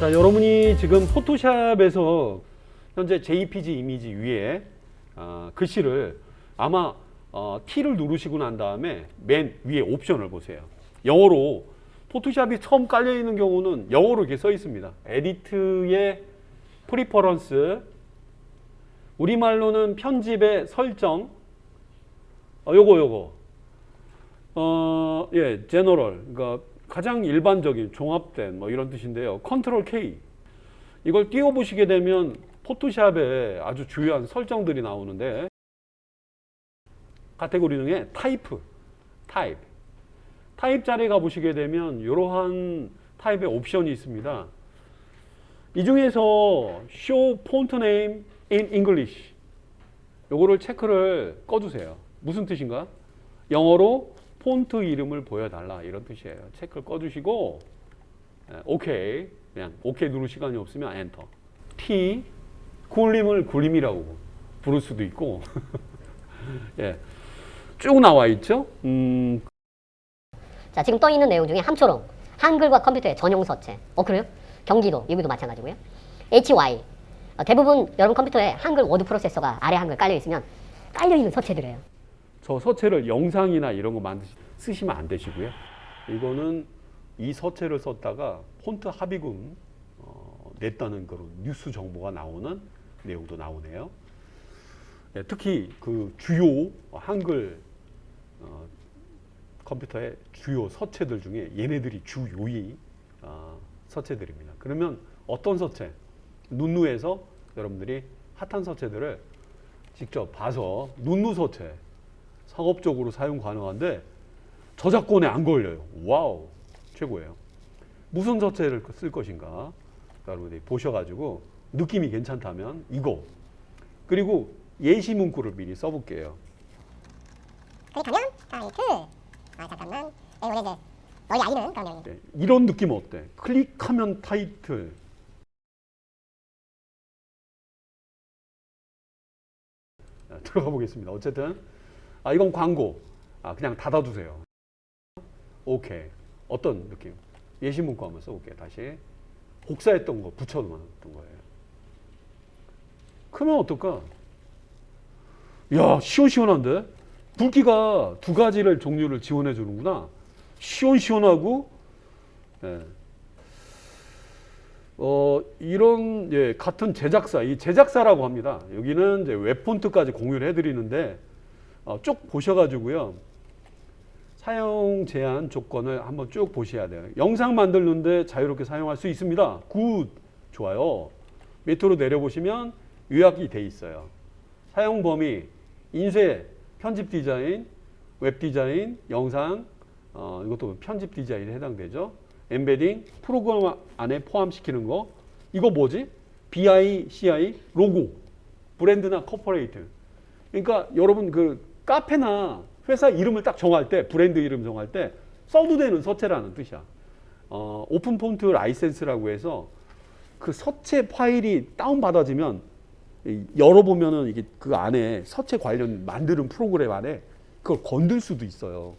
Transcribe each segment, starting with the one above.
자, 여러분이 지금 포토샵에서 현재 JPG 이미지 위에 글씨를 아마 T를 누르시고 난 다음에 맨 위에 옵션을 보세요. 영어로 포토샵이 처음 깔려 있는 경우는 영어로 이렇게 써 있습니다. 에디트의 프리퍼런스, 우리말로는 편집의 설정, 예, 제너럴, 그러니까 가장 일반적인 종합된 뭐 이런 뜻인데요. 컨트롤 K 이걸 띄워보시게 되면 포토샵에 아주 주요한 설정들이 나오는데, 카테고리 중에 타입 자리에 가보시게 되면 이러한 타입의 옵션이 있습니다. 이 중에서 Show Font Name in English 요거를 체크를 꺼주세요. 무슨 뜻인가? 영어로 폰트 이름을 보여달라 이런 뜻이에요. 체크를 꺼주시고 오케이, 그냥 오케이 누를 시간이 없으면 엔터. T 굴림을 굴림이라고 부를 수도 있고 예, 쭉 나와 있죠. 자, 지금 떠 있는 내용 중에 함초롱, 한글과 컴퓨터의 전용 서체. 그래요? 경기도, 여기도 마찬가지고요. HY, 대부분 여러분 컴퓨터에 한글 워드 프로세서가 아래 한글 깔려 있으면 깔려 있는 서체들이에요. 저 서체를 영상이나 이런 거 쓰시면 안 되시고요. 이거는 이 서체를 썼다가 폰트 합의금 냈다는 그런 뉴스 정보가 나오는 내용도 나오네요. 네, 특히 그 주요 한글 컴퓨터의 주요 서체들 중에 얘네들이 주요의 서체들입니다. 그러면 어떤 서체? 눈누에서 여러분들이 핫한 서체들을 직접 봐서 눈누 서체 상업적으로 사용 가능한데 저작권에 안 걸려요. 와우, 최고예요. 무슨 서체를 쓸 것인가 여러분들이 보셔가지고 느낌이 괜찮다면 이거, 그리고 예시 문구를 미리 써볼게요. 클릭하면 타이틀. 잠깐만. 원래 이제 너희 아이는 그런 내용이. 네, 이런 느낌 어때? 클릭하면 타이틀. 들어가 보겠습니다. 어쨌든 이건 광고. 그냥 닫아두세요. 오케이. 어떤 느낌? 예시 문구 한번 써볼게요. 다시 복사했던 거 붙여놓은 거예요. 그러면 어떨까? 야, 시원시원한데? 굵기가 두 가지를 종류를 지원해 주는구나. 시원시원하고, 예. 이런, 예, 같은 제작사, 이 제작사라고 합니다. 여기는 이제 웹폰트까지 공유를 해드리는데, 쭉 보셔가지고요. 사용 제한 조건을 한번 쭉 보셔야 돼요. 영상 만드는데 자유롭게 사용할 수 있습니다. 굿, 좋아요. 밑으로 내려보시면 요약이 돼 있어요. 사용 범위, 인쇄, 편집 디자인, 웹 디자인, 영상, 이것도 편집 디자인에 해당되죠. 엠베딩, 프로그램 안에 포함시키는 거. 이거 뭐지? BI, CI, 로고, 브랜드나 코퍼레이트. 그러니까 여러분 그 카페나 회사 이름을 딱 정할 때, 브랜드 이름 정할 때 써도 되는 서체라는 뜻이야. 오픈 폰트 라이센스라고 해서 그 서체 파일이 다운받아지면 열어보면은 이게 그 안에 서체 관련 만드는 프로그램 안에 그걸 건들 수도 있어요.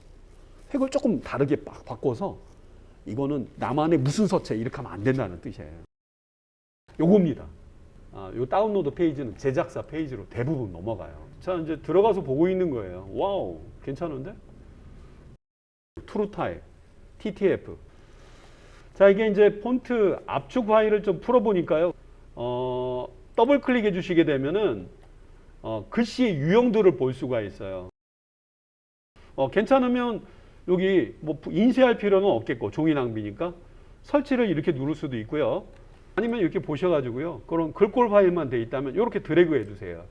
색을 조금 다르게 바꿔서 이거는 나만의 무슨 서체 이렇게 하면 안 된다는 뜻이에요. 요겁니다. 요 다운로드 페이지는 제작사 페이지로 대부분 넘어가요. 자, 이제 들어가서 보고 있는 거예요. 와우, 괜찮은데? 트루타입, TTF. 자, 이게 이제 폰트 압축 파일을 좀 풀어보니까요. 더블 클릭해 주시게 되면은 글씨의 유형들을 볼 수가 있어요. 괜찮으면 여기 뭐 인쇄할 필요는 없겠고 종이 낭비니까 설치를 이렇게 누를 수도 있고요. 아니면 이렇게 보셔가지고요. 그런 글꼴 파일만 돼 있다면 이렇게 드래그 해주세요.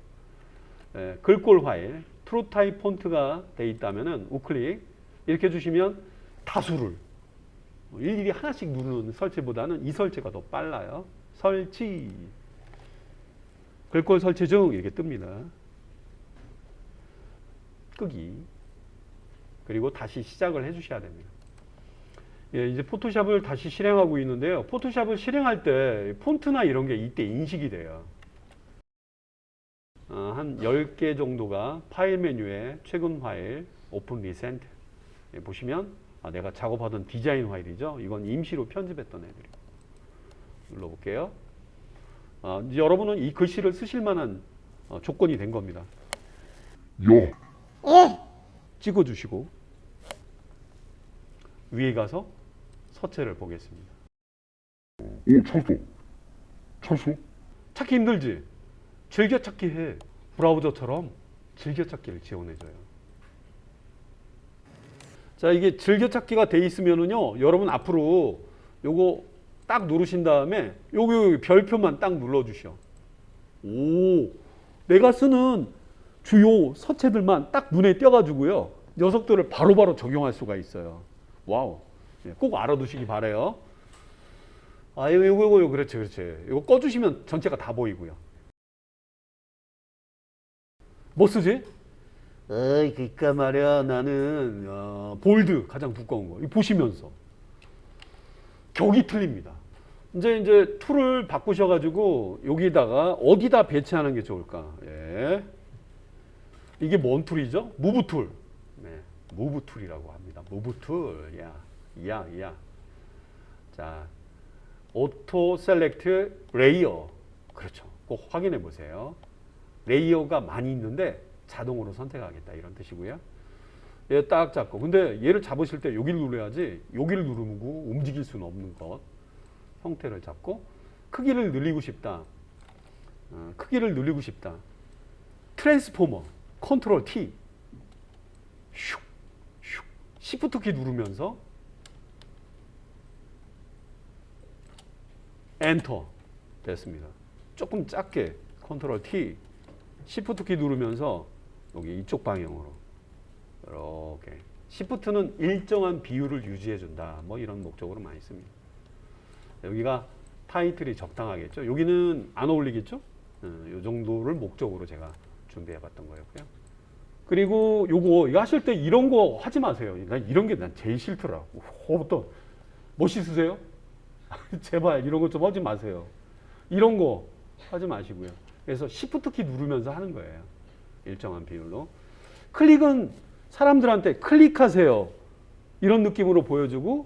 네, 글꼴 파일, 트루타입 폰트가 돼 있다면은 우클릭 이렇게 해주시면 다수를 일일이 하나씩 누르는 설치보다는 이 설치가 더 빨라요. 설치. 글꼴 설치 중 이렇게 뜹니다. 끄기. 그리고 다시 시작을 해주셔야 됩니다. 예, 이제 포토샵을 다시 실행하고 있는데요. 포토샵을 실행할 때 폰트나 이런 게 이때 인식이 돼요. 한 10개 정도가 파일 메뉴에 최근 파일, 오픈 리센트 보시면 내가 작업하던 디자인 파일이죠. 이건 임시로 편집했던 애들이고 눌러볼게요. 이제 여러분은 이 글씨를 쓰실 만한 조건이 된 겁니다. 예. 찍어주시고 위에 가서 서체를 보겠습니다. 오, 찾았어. 찾았어? 찾기 힘들지? 즐겨찾기 해. 브라우저처럼 즐겨찾기를 지원해줘요. 자, 이게 즐겨찾기가 돼 있으면은요, 여러분 앞으로 요거 딱 누르신 다음에 여기 별표만 딱 눌러주셔. 오, 내가 쓰는 주요 서체들만 딱 눈에 띄어가지고요, 녀석들을 바로바로 적용할 수가 있어요. 와우. 꼭 알아두시기 바래요. 요거, 그렇지. 이거 꺼주시면 전체가 다 보이고요. 뭐 쓰지? 그니까 말이야, 나는 볼드 가장 두꺼운 거. 이거 보시면서 격이 틀립니다. 이제 툴을 바꾸셔가지고 여기다가 어디다 배치하는 게 좋을까? 예. 이게 뭔 툴이죠? 무브 툴. 네, 무브 툴이라고 합니다. 무브 툴. 야. 자, 오토 셀렉트 레이어. 그렇죠. 꼭 확인해 보세요. 레이어가 많이 있는데 자동으로 선택하겠다 이런 뜻이고요. 얘 딱 잡고, 근데 얘를 잡으실 때 여기를 눌러야지, 여기를 누르고 움직일 수는 없는 것 형태를 잡고, 크기를 늘리고 싶다. 크기를 늘리고 싶다. 트랜스포머 컨트롤 T 슉 시프트 키 누르면서 엔터 됐습니다. 조금 작게 컨트롤 T 시프트 키 누르면서 여기 이쪽 방향으로 이렇게. 시프트는 일정한 비율을 유지해 준다. 뭐 이런 목적으로 많이 씁니다. 여기가 타이틀이 적당하겠죠. 여기는 안 어울리겠죠. 이 정도를 목적으로 제가 준비해 봤던 거였고요. 그리고 이거 하실 때 이런 거 하지 마세요. 난 이런 게 난 제일 싫더라고. 또 멋있으세요? 제발 이런 거 좀 하지 마세요. 이런 거 하지 마시고요. 그래서 시프트 키 누르면서 하는 거예요. 일정한 비율로. 클릭은 사람들한테 클릭하세요, 이런 느낌으로 보여주고,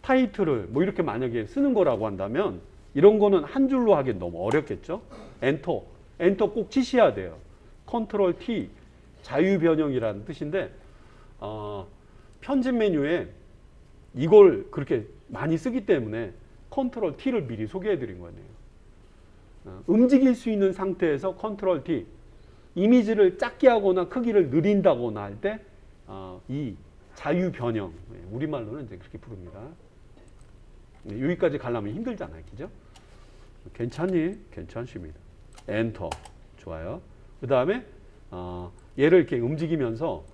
타이틀을 뭐 이렇게 만약에 쓰는 거라고 한다면 이런 거는 한 줄로 하기 너무 어렵겠죠. 엔터 꼭 치셔야 돼요. 컨트롤 T 자유 변형이라는 뜻인데, 편집 메뉴에 이걸 그렇게 많이 쓰기 때문에 컨트롤 T를 미리 소개해 드린 거네요. 움직일 수 있는 상태에서 컨트롤 T, 이미지를 작게 하거나 크기를 늘린다거나 할 때 이 자유 변형, 우리말로는 이제 그렇게 부릅니다. 여기까지 가려면 힘들잖아요, 그죠? 괜찮니? 괜찮습니다. 엔터. 좋아요. 그 다음에 얘를 이렇게 움직이면서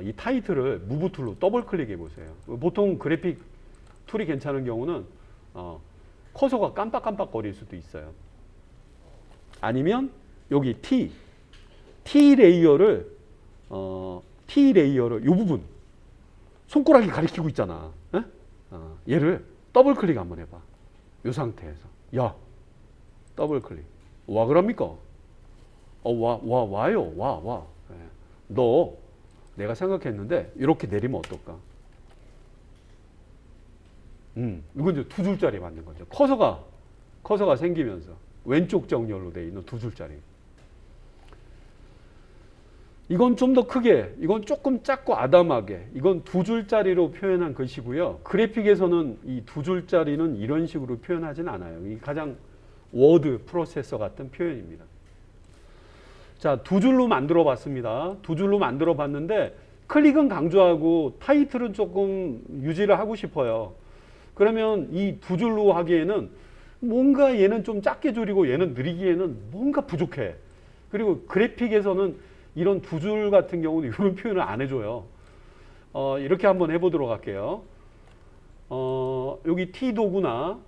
이 타이틀을 무브 툴로 더블 클릭해 보세요. 보통 그래픽 툴이 괜찮은 경우는 커서가 깜빡깜빡 거릴 수도 있어요. 아니면 여기 T 레이어를 이 부분 손가락이 가리키고 있잖아. 얘를 더블 클릭 한번 해봐. 이 상태에서 더블 클릭. 와 그럽니까? 와요. 와. 너 내가 생각했는데 이렇게 내리면 어떨까? 이건 이제 두 줄짜리 맞는 거죠. 커서가 생기면서 왼쪽 정렬로 되어 있는 두 줄짜리. 이건 좀 더 크게, 이건 조금 작고 아담하게, 이건 두 줄짜리로 표현한 것이고요. 그래픽에서는 이 두 줄짜리는 이런 식으로 표현하진 않아요. 이 가장 워드 프로세서 같은 표현입니다. 자, 두 줄로 만들어 봤습니다. 두 줄로 만들어 봤는데 클릭은 강조하고 타이틀은 조금 유지를 하고 싶어요. 그러면 이 두 줄로 하기에는 뭔가 얘는 좀 작게 줄이고 얘는 느리기에는 뭔가 부족해. 그리고 그래픽에서는 이런 두 줄 같은 경우는 이런 표현을 안 해줘요. 이렇게 한번 해보도록 할게요. 여기 T 도구나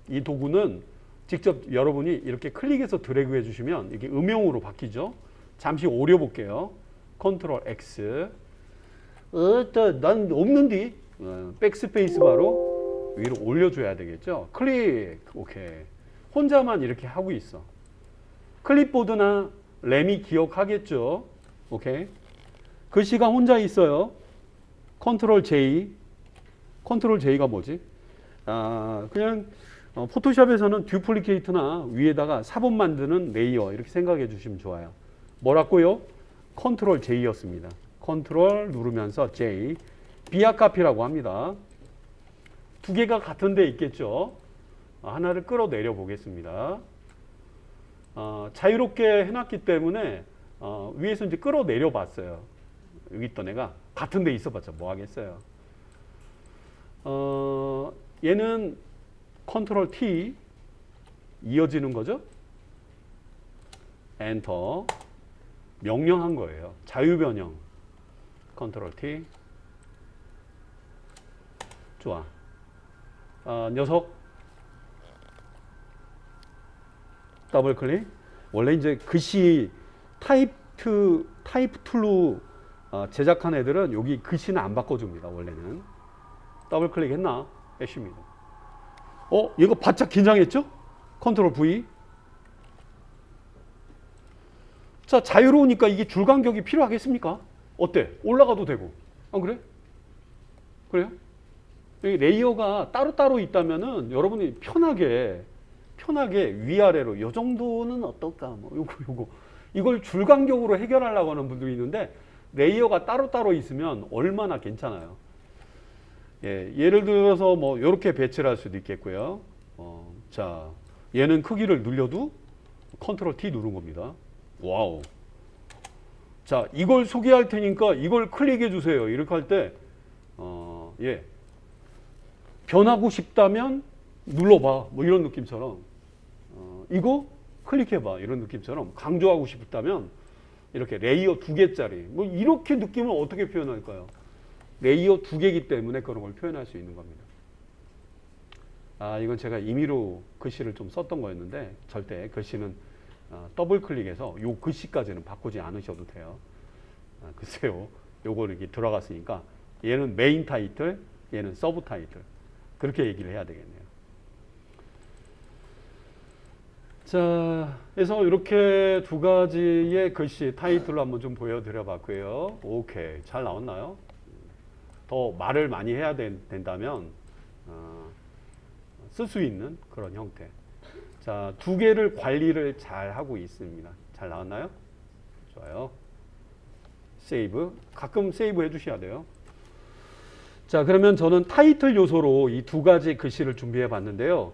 이 도구는 직접 여러분이 이렇게 클릭해서 드래그 해주시면 이게 음영으로 바뀌죠. 잠시 오려 볼게요. 컨트롤 X. 난 없는디. 백스페이스 바로 위로 올려줘야 되겠죠. 클릭. 오케이. 혼자만 이렇게 하고 있어. 클립보드나 램이 기억하겠죠. 오케이. 글씨가 혼자 있어요. 컨트롤 J. 컨트롤 J가 뭐지? 그냥 포토샵에서는 듀플리케이트나 위에다가 사본 만드는 레이어 이렇게 생각해 주시면 좋아요. 뭐라고요? 컨트롤 J였습니다. 컨트롤 누르면서 J. 비약 카피라고 합니다. 두 개가 같은 데 있겠죠. 하나를 끌어내려 보겠습니다. 자유롭게 해놨기 때문에 위에서 이제 끌어내려 봤어요. 여기 있던 애가 같은 데 있어봤자 뭐 하겠어요. 얘는 컨트롤 T 이어지는 거죠. 엔터. 명령한 거예요. 자유변형. 컨트롤 T. 좋아. 녀석. 더블 클릭. 원래 이제 글씨 타입 툴로 제작한 애들은 여기 글씨는 안 바꿔줍니다. 원래는. 더블 클릭했나? 애쉬입니다. 얘가 바짝 긴장했죠? 컨트롤 V. 자, 자유로우니까 이게 줄 간격이 필요하겠습니까? 어때? 올라가도 되고. 안 그래? 그래요? 여기 레이어가 따로따로 있다면은 여러분이 편하게 위아래로 요 정도는 어떨까? 뭐 요거 이걸 줄 간격으로 해결하려고 하는 분들이 있는데 레이어가 따로따로 있으면 얼마나 괜찮아요. 예, 예를 들어서 뭐 이렇게 배치를 할 수도 있겠고요. 자, 얘는 크기를 늘려도 컨트롤 T 누른 겁니다. 와우. 자, 이걸 소개할 테니까 이걸 클릭해 주세요. 이렇게 할 때, 예. 변하고 싶다면 눌러봐. 뭐 이런 느낌처럼. 이거 클릭해봐. 이런 느낌처럼. 강조하고 싶다면 이렇게 레이어 2개짜리. 뭐 이렇게 느낌을 어떻게 표현할까요? 레이어 2개이기 때문에 그런 걸 표현할 수 있는 겁니다. 이건 제가 임의로 글씨를 좀 썼던 거였는데 절대 글씨는 더블 클릭해서 요 글씨까지는 바꾸지 않으셔도 돼요. 글쎄요. 요거 이렇게 들어갔으니까 얘는 메인 타이틀, 얘는 서브 타이틀. 그렇게 얘기를 해야 되겠네요. 자, 그래서 이렇게 두 가지의 글씨 타이틀로 한번 좀 보여드려 봤고요. 오케이. 잘 나왔나요? 더 말을 많이 해야 된다면 쓸 수 있는 그런 형태. 자, 두 개를 관리를 잘 하고 있습니다. 잘 나왔나요? 좋아요. 세이브. 가끔 세이브 해주셔야 돼요. 자, 그러면 저는 타이틀 요소로 이 두 가지 글씨를 준비해 봤는데요.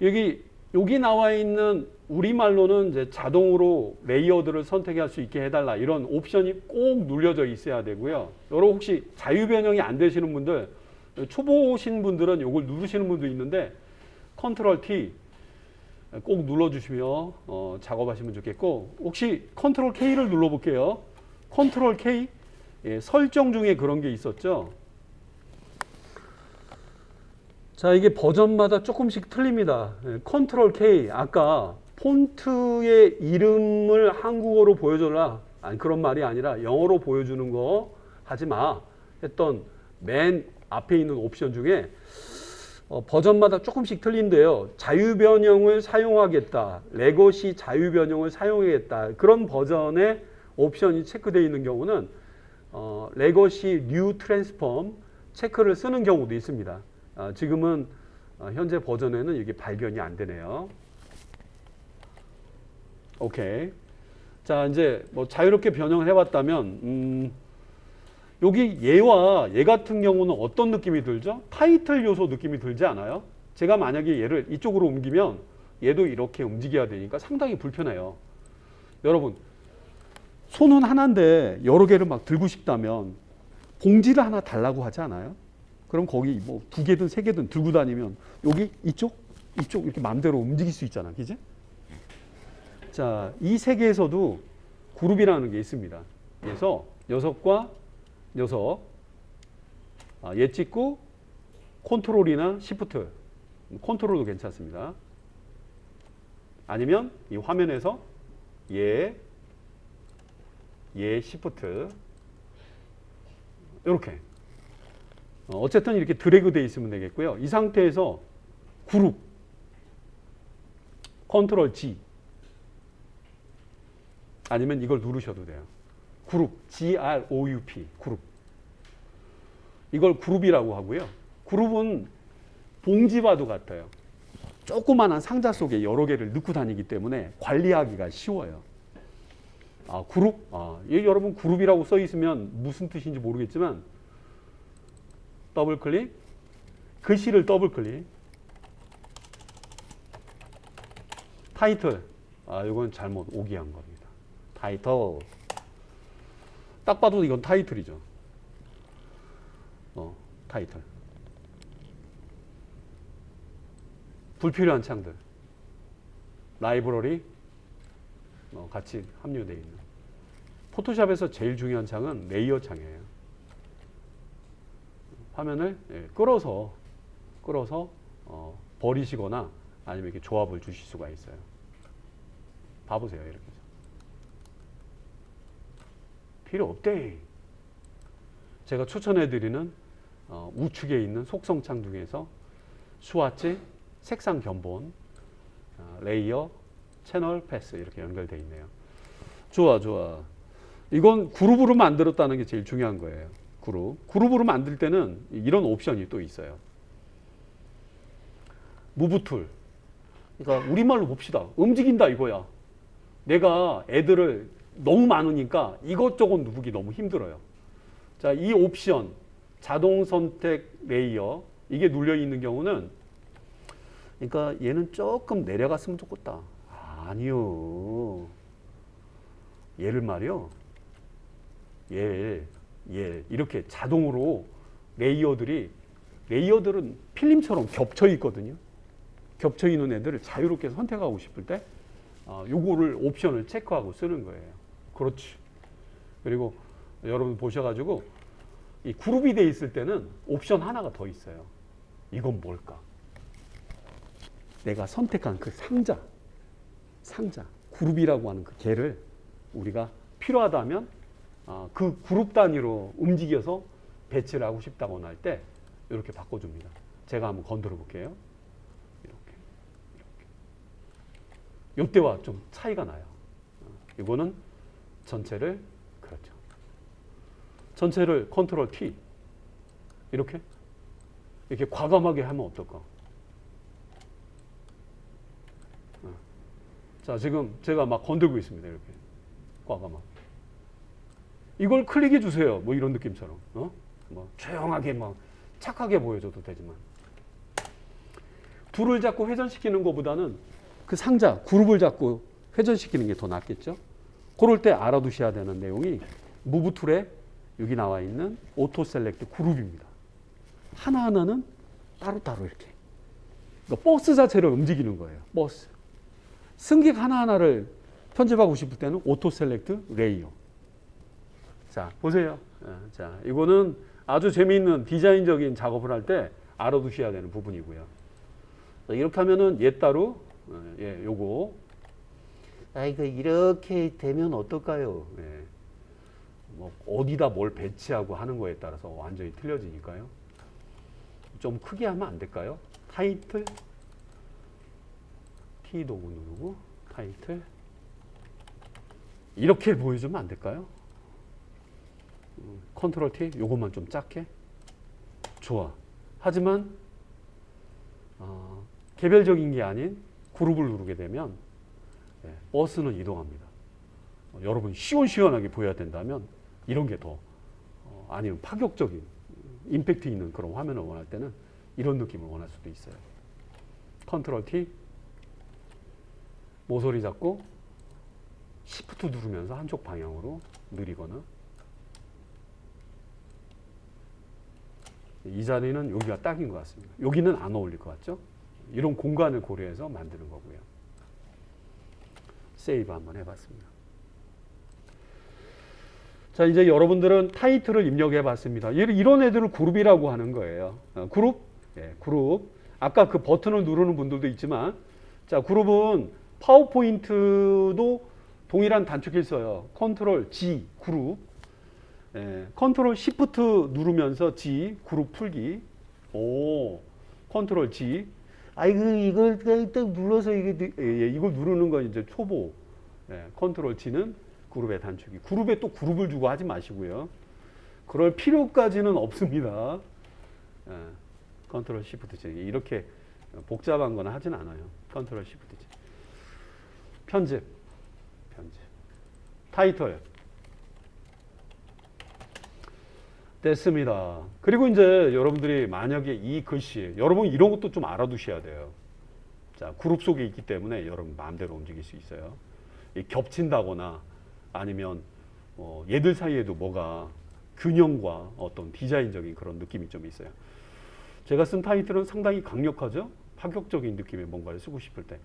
여기 나와 있는 우리말로는 이제 자동으로 레이어드를 선택할 수 있게 해달라 이런 옵션이 꼭 눌려져 있어야 되고요. 여러분 혹시 자유 변형이 안 되시는 분들, 초보신 분들은 이걸 누르시는 분도 있는데 컨트롤 T 꼭 눌러주시며 작업하시면 좋겠고, 혹시 컨트롤 K를 눌러볼게요. 컨트롤 K. 예, 설정 중에 그런 게 있었죠. 자, 이게 버전마다 조금씩 틀립니다. 컨트롤 K. 아까 폰트의 이름을 한국어로 보여줘라. 아니, 그런 말이 아니라 영어로 보여주는 거 하지 마 했던 맨 앞에 있는 옵션 중에 버전마다 조금씩 틀린데요. 자유변형을 사용하겠다. 레거시 자유변형을 사용하겠다. 그런 버전의 옵션이 체크되어 있는 경우는 레거시 뉴 트랜스폼 체크를 쓰는 경우도 있습니다. 지금은 현재 버전에는 이게 발견이 안 되네요. 오케이. 자, 이제 뭐 자유롭게 변형을 해봤다면 여기 얘와 얘 같은 경우는 어떤 느낌이 들죠? 타이틀 요소 느낌이 들지 않아요? 제가 만약에 얘를 이쪽으로 옮기면 얘도 이렇게 움직여야 되니까 상당히 불편해요. 여러분, 손은 하나인데 여러 개를 막 들고 싶다면 봉지를 하나 달라고 하지 않아요? 그럼 거기 뭐 2개든 3개든 들고 다니면 여기 이쪽 이렇게 마음대로 움직일 수 있잖아. 그지? 자, 이 세계에서도 그룹이라는 게 있습니다. 그래서 녀석과 녀석, 얘 찍고 컨트롤이나 시프트, 컨트롤도 괜찮습니다. 아니면 이 화면에서 얘 시프트 이렇게 어쨌든 이렇게 드래그 돼 있으면 되겠고요. 이 상태에서 그룹 컨트롤 G 아니면 이걸 누르셔도 돼요. 그룹 GROUP 그룹 이걸 그룹이라고 하고요. 그룹은 봉지와도 같아요. 조그마한 상자 속에 여러 개를 넣고 다니기 때문에 관리하기가 쉬워요. 아, 그룹? 이 여러분 그룹이라고 써 있으면 무슨 뜻인지 모르겠지만 더블 클릭, 글씨를 더블 클릭, 타이틀. 이건 잘못 오기한 겁니다. 타이틀. 딱 봐도 이건 타이틀이죠. 타이틀. 불필요한 창들. 라이브러리 같이 합류되어 있는. 포토샵에서 제일 중요한 창은 레이어 창이에요. 화면을 끌어서 버리시거나 아니면 이렇게 조합을 주실 수가 있어요. 봐보세요. 이렇게. 필요 없대. 제가 추천해드리는 우측에 있는 속성창 중에서 스와치, 색상 견본, 레이어, 채널 패스 이렇게 연결되어 있네요. 좋아. 이건 그룹으로 만들었다는 게 제일 중요한 거예요. 그룹으로 만들 때는 이런 옵션이 또 있어요. 무브 툴. 그러니까 우리말로 봅시다. 움직인다 이거야. 내가 애들을 너무 많으니까 이것저것 누르기 너무 힘들어요. 자, 이 옵션 자동 선택 레이어 이게 눌려 있는 경우는 그러니까 얘는 조금 내려갔으면 좋겠다. 아니요. 얘를 말이요. 얘 이렇게 자동으로 레이어들은 필름처럼 겹쳐 있거든요. 겹쳐 있는 애들을 자유롭게 선택하고 싶을 때 요거를 옵션을 체크하고 쓰는 거예요. 그렇지. 그리고 여러분 보셔가지고 이 그룹이 돼 있을 때는 옵션 하나가 더 있어요. 이건 뭘까? 내가 선택한 그 상자 그룹이라고 하는 그 개를 우리가 필요하다면 그 그룹 단위로 움직여서 배치를 하고 싶다거나 할 때 이렇게 바꿔줍니다. 제가 한번 건드려 볼게요. 이렇게. 이때와 좀 차이가 나요. 이거는 전체를 그렇죠. 전체를 컨트롤 T 이렇게 과감하게 하면 어떨까? 자, 지금 제가 막 건들고 있습니다. 이렇게 과감하게. 이걸 클릭해 주세요. 뭐 이런 느낌처럼. 뭐 조용하게 막 착하게 보여줘도 되지만. 둘을 잡고 회전시키는 것보다는 그 상자, 그룹을 잡고 회전시키는 게 더 낫겠죠? 그럴 때 알아두셔야 되는 내용이 무브 툴에 여기 나와 있는 오토 셀렉트 그룹입니다. 하나하나는 따로따로 이렇게. 그러니까 버스 자체를 움직이는 거예요. 버스. 승객 하나하나를 편집하고 싶을 때는 오토 셀렉트 레이어. 자, 보세요. 자, 이거는 아주 재미있는 디자인적인 작업을 할 때 알아두셔야 되는 부분이고요. 이렇게 하면은 얘 따로, 요거. 이거 이렇게 되면 어떨까요? 뭐 어디다 뭘 배치하고 하는 거에 따라서 완전히 틀려지니까요. 좀 크게 하면 안 될까요? 타이틀, T 도구 누르고, 타이틀. 이렇게 보여주면 안 될까요? 컨트롤 T, 요것만 좀 작게. 좋아. 하지만 개별적인 게 아닌 그룹을 누르게 되면 버스는 이동합니다. 여러분 시원시원하게 보여야 된다면 이런 게 더 아니면 파격적인 임팩트 있는 그런 화면을 원할 때는 이런 느낌을 원할 수도 있어요. 컨트롤 T, 모서리 잡고 시프트 누르면서 한쪽 방향으로 느리거나. 이 자리는 여기가 딱인 것 같습니다. 여기는 안 어울릴 것 같죠? 이런 공간을 고려해서 만드는 거고요. 세이브 한번 해봤습니다. 자, 이제 여러분들은 타이틀을 입력해 봤습니다. 이런 애들을 그룹이라고 하는 거예요. 그룹? 그룹. 아까 그 버튼을 누르는 분들도 있지만, 자, 그룹은 파워포인트도 동일한 단축키를 써요. 컨트롤 G, 그룹. 컨트롤 시프트 누르면서 G, 그룹 풀기. 컨트롤 G. 이걸 딱 눌러서 이걸 누르는 건 이제 초보. 컨트롤 G는 그룹의 단축키. 그룹에 또 그룹을 주고 하지 마시고요. 그럴 필요까지는 없습니다. 컨트롤 시프트 Z. 이렇게 복잡한 거는 하진 않아요. 컨트롤 시프트 Z. 편집. 타이틀. 됐습니다. 그리고 이제 여러분들이 만약에 이 글씨, 여러분 이런 것도 좀 알아두셔야 돼요. 자, 그룹 속에 있기 때문에 여러분 마음대로 움직일 수 있어요. 이 겹친다거나 아니면 얘들 사이에도 뭐가 균형과 어떤 디자인적인 그런 느낌이 좀 있어요. 제가 쓴 타이틀은 상당히 강력하죠. 파격적인 느낌의 뭔가를 쓰고 싶을 때.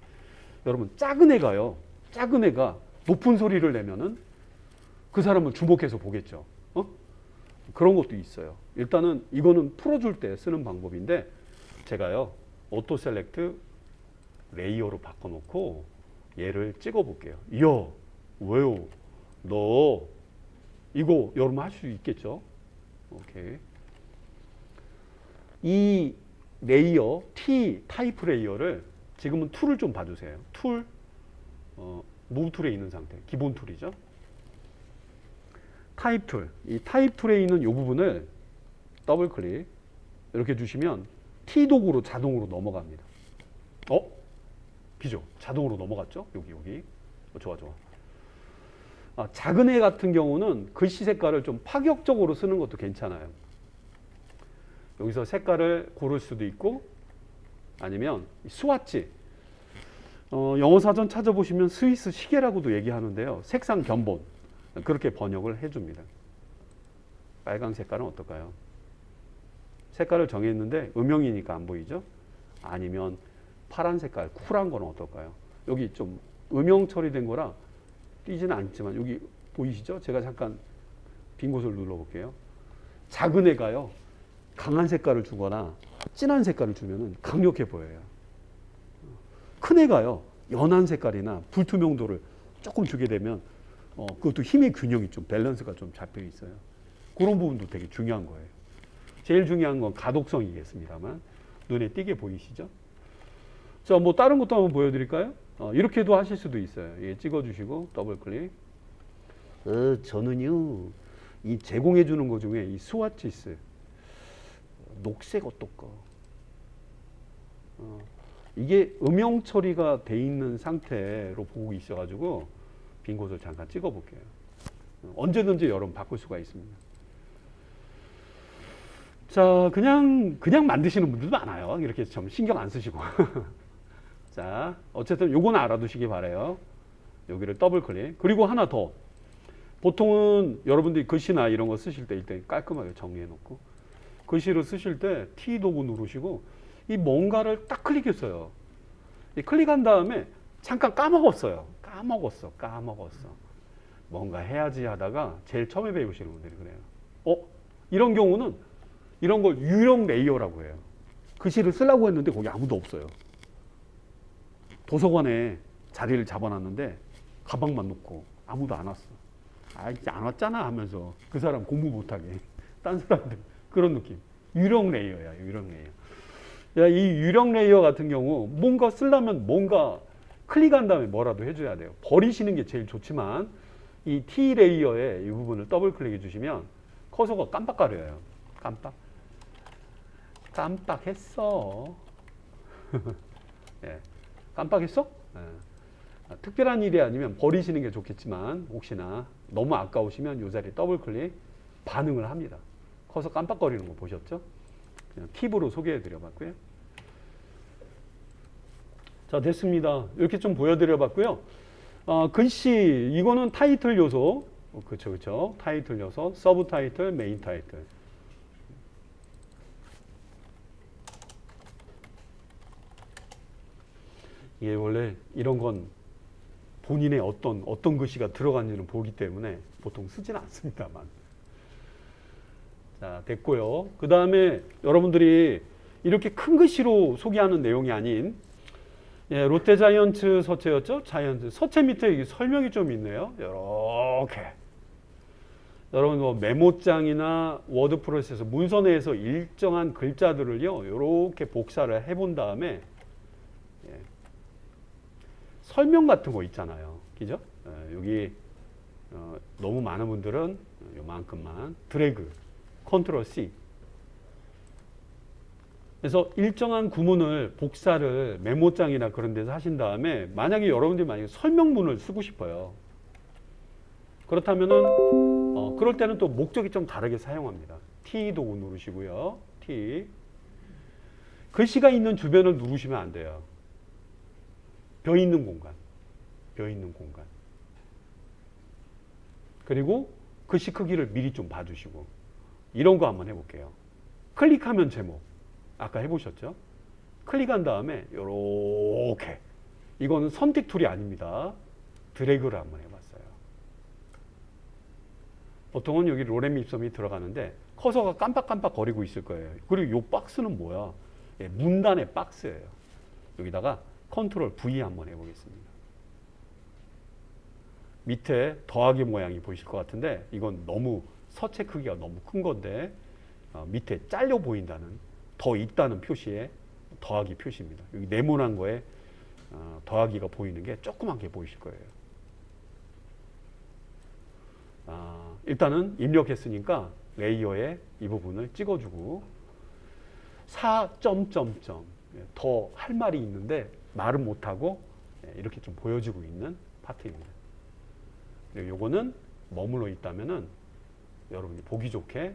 여러분 작은 애가요. 작은 애가 높은 소리를 내면은 그 사람을 주목해서 보겠죠. 그런 것도 있어요. 일단은 이거는 풀어줄 때 쓰는 방법인데 제가요. 오토 셀렉트 레이어로 바꿔놓고 얘를 찍어볼게요. 이야, 왜요? 너 이거 여러분 할 수 있겠죠? 오케이. 이 레이어 T 타입 레이어를 지금은 툴을 좀 봐주세요. 툴, 무브 툴에 있는 상태, 기본 툴이죠. 타입 툴, 이 타입 툴에 있는 이 부분을 더블 클릭 이렇게 주시면 T 도구로 자동으로 넘어갑니다. 그죠? 자동으로 넘어갔죠? 여기. 좋아. 작은 애 같은 경우는 글씨 색깔을 좀 파격적으로 쓰는 것도 괜찮아요. 여기서 색깔을 고를 수도 있고 아니면 스와치. 영어 사전 찾아보시면 스위스 시계라고도 얘기하는데요. 색상 견본. 그렇게 번역을 해줍니다. 빨강 색깔은 어떨까요? 색깔을 정했는데 음영이니까 안 보이죠? 아니면 파란 색깔, 쿨한 거는 어떨까요? 여기 좀 음영 처리된 거라 띄지는 않지만 여기 보이시죠? 제가 잠깐 빈 곳을 눌러볼게요. 작은 애가요. 강한 색깔을 주거나 진한 색깔을 주면 강력해 보여요. 큰 애가요. 연한 색깔이나 불투명도를 조금 주게 되면 그것도 힘의 균형이 좀 밸런스가 좀 잡혀 있어요. 그런 부분도 되게 중요한 거예요. 제일 중요한 건 가독성이겠습니다만 눈에 띄게 보이시죠? 자, 뭐 다른 것도 한번 보여드릴까요? 이렇게도 하실 수도 있어요. 예, 찍어주시고 더블 클릭. 저는요 이 제공해 주는 것 중에 이 스와치스 녹색 어떨까? 이게 음영 처리가 돼 있는 상태로 보고 있어가지고 빈 곳을 잠깐 찍어볼게요. 언제든지 여러분 바꿀 수가 있습니다. 자, 그냥 만드시는 분들도 많아요. 이렇게 좀 신경 안 쓰시고. 자, 어쨌든 요건 알아두시기 바라요. 여기를 더블 클릭. 그리고 하나 더. 보통은 여러분들이 글씨나 이런 거 쓰실 때 일단 깔끔하게 정리해 놓고 글씨를 쓰실 때 T 도구 누르시고 이 뭔가를 딱 클릭했어요. 이 클릭한 다음에 잠깐 까먹었어요. 까먹었어. 뭔가 해야지 하다가 제일 처음에 배우시는 분들이 그래요. 이런 경우는 이런 걸 유령 레이어라고 해요. 글씨를 쓰려고 했는데 거기 아무도 없어요. 도서관에 자리를 잡아놨는데 가방만 놓고 아무도 안 왔어. 이제 안 왔잖아 하면서 그 사람 공부 못하게 딴 사람들 그런 느낌. 유령 레이어야. 유령 레이어. 이 유령 레이어 같은 경우 뭔가 쓰려면 뭔가 클릭한 다음에 뭐라도 해줘야 돼요. 버리시는 게 제일 좋지만 이 T 레이어의 이 부분을 더블 클릭해 주시면 커서가 깜빡거려요. 깜빡했어. 예. 깜빡했어? 예. 특별한 일이 아니면 버리시는 게 좋겠지만 혹시나 너무 아까우시면 이 자리에 더블 클릭 반응을 합니다. 커서 깜빡거리는 거 보셨죠? 그냥 팁으로 소개해 드려 봤고요. 자, 됐습니다. 이렇게 좀 보여드려 봤고요. 글씨, 이거는 타이틀 요소. 그쵸. 타이틀 요소, 서브 타이틀, 메인 타이틀. 이게 원래 이런 건 본인의 어떤 글씨가 들어간지는 보기 때문에 보통 쓰지는 않습니다만. 자, 됐고요. 그 다음에 여러분들이 이렇게 큰 글씨로 소개하는 내용이 아닌 롯데 자이언츠 서체였죠? 자이언츠 서체 밑에 설명이 좀 있네요. 이렇게 여러분 뭐 메모장이나 워드 프로세서 문서내에서 일정한 글자들을요 이렇게 복사를 해본 다음에 설명 같은 거 있잖아요. 그죠? 여기 너무 많은 분들은 요만큼만 드래그 컨트롤 C 그래서 일정한 구문을 복사를 메모장이나 그런 데서 하신 다음에 만약에 여러분들이 만약에 설명문을 쓰고 싶어요. 그렇다면은 그럴 때는 또 목적이 좀 다르게 사용합니다. T 도구 누르시고요. T. 글씨가 있는 주변을 누르시면 안 돼요. 벼 있는 공간. 벼 있는 공간. 그리고 글씨 크기를 미리 좀 봐주시고. 이런 거 한번 해볼게요. 클릭하면 제목. 아까 해보셨죠? 클릭한 다음에 요렇게. 이거는 선택 툴이 아닙니다. 드래그를 한번 해봤어요. 보통은 여기 로렘 밉섬이 들어가는데 커서가 깜빡깜빡 거리고 있을 거예요. 그리고 이 박스는 뭐야? 예, 문단의 박스예요. 여기다가 컨트롤 V 한번 해보겠습니다. 밑에 더하기 모양이 보이실 것 같은데 이건 너무 서체 크기가 너무 큰 건데 밑에 잘려 보인다는 더 있다는 표시에 더하기 표시입니다. 여기 네모난 거에 더하기가 보이는 게 조그만 게 보이실 거예요. 일단은 입력했으니까 레이어에 이 부분을 찍어주고 4점점점 더 할 말이 있는데 말은 못하고 이렇게 좀 보여지고 있는 파트입니다. 요거는 머물러 있다면은 여러분이 보기 좋게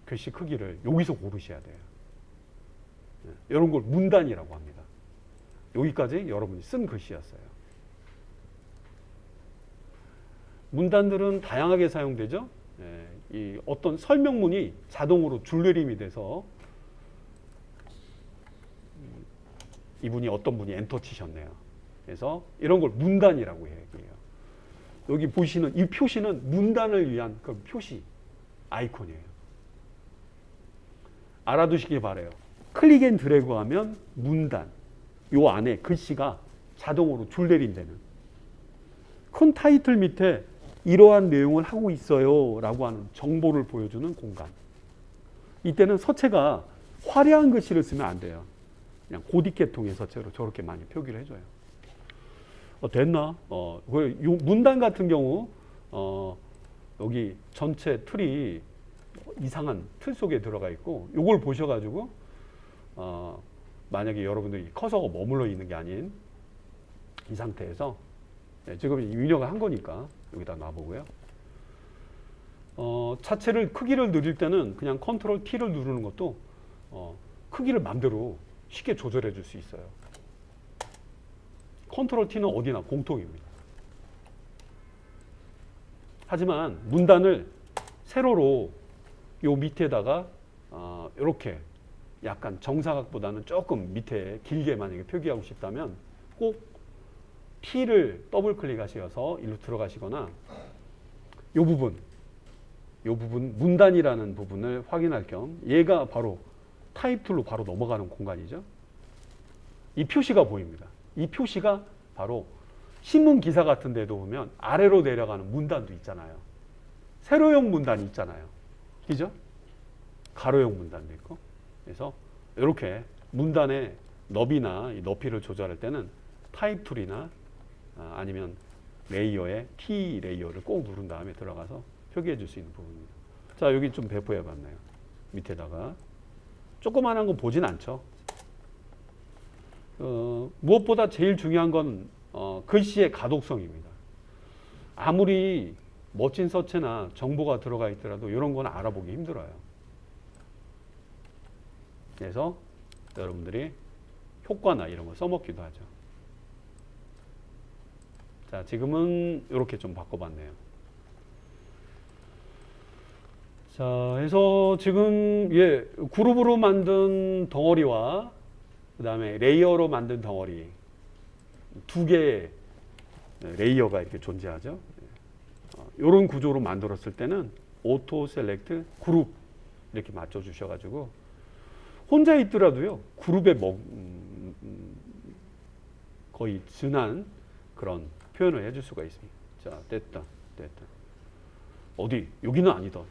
글씨 크기를 여기서 고르셔야 돼요. 이런 걸 문단이라고 합니다. 여기까지 여러분이 쓴 글씨였어요. 문단들은 다양하게 사용되죠. 이 어떤 설명문이 자동으로 줄내림이 돼서 이분이 어떤 분이 엔터 치셨네요. 그래서 이런 걸 문단이라고 얘기해요. 여기 보시는 이 표시는 문단을 위한 그 표시 아이콘이에요. 알아두시기 바라요. 클릭 앤 드래그 하면 문단. 요 안에 글씨가 자동으로 줄내림되는. 큰 타이틀 밑에 이러한 내용을 하고 있어요 라고 하는 정보를 보여주는 공간. 이때는 서체가 화려한 글씨를 쓰면 안 돼요. 그냥 고딕계통의 서체로 저렇게 많이 표기를 해줘요. 됐나? 요 문단 같은 경우 여기 전체 틀이 이상한 틀 속에 들어가 있고 요걸 보셔가지고 만약에 여러분들이 커서가 머물러 있는 게 아닌 이 상태에서 지금 입력을 한 거니까 여기다 놔보고요. 자체를 크기를 늘릴 때는 그냥 컨트롤 T를 누르는 것도 크기를 마음대로 쉽게 조절해 줄 수 있어요. 컨트롤 T는 어디나 공통입니다. 하지만 문단을 세로로 요 밑에다가 이렇게 약간 정사각보다는 조금 밑에 길게 만약에 표기하고 싶다면 꼭 T를 더블 클릭하셔서 일로 들어가시거나 요 부분 문단이라는 부분을 확인할 겸 얘가 바로 타입 툴로 바로 넘어가는 공간이죠. 이 표시가 보입니다. 이 표시가 바로 신문 기사 같은 데도 보면 아래로 내려가는 문단도 있잖아요. 세로형 문단이 있잖아요. 그죠? 가로형 문단도 있고. 그래서 이렇게 문단의 너비나 이 높이를 조절할 때는 타입 툴이나 아니면 레이어에 T 레이어를 꼭 누른 다음에 들어가서 표기해 줄 수 있는 부분입니다. 자, 여기 좀 배포해 봤네요. 밑에다가. 조그만한 거 보진 않죠. 무엇보다 제일 중요한 건 글씨의 가독성입니다. 아무리 멋진 서체나 정보가 들어가 있더라도 이런 건 알아보기 힘들어요. 그래서 여러분들이 효과나 이런 거 써먹기도 하죠. 자, 지금은 이렇게 좀 바꿔봤네요. 자, 해서 지금 그룹으로 만든 덩어리와 그 다음에 레이어로 만든 덩어리 두 개의 레이어가 이렇게 존재하죠. 이런 구조로 만들었을 때는 오토 셀렉트 그룹 이렇게 맞춰 주셔가지고 혼자 있더라도요 그룹에 거의 준한 그런 표현을 해줄 수가 있습니다. 자, 됐다. 어디 여기는 아니다.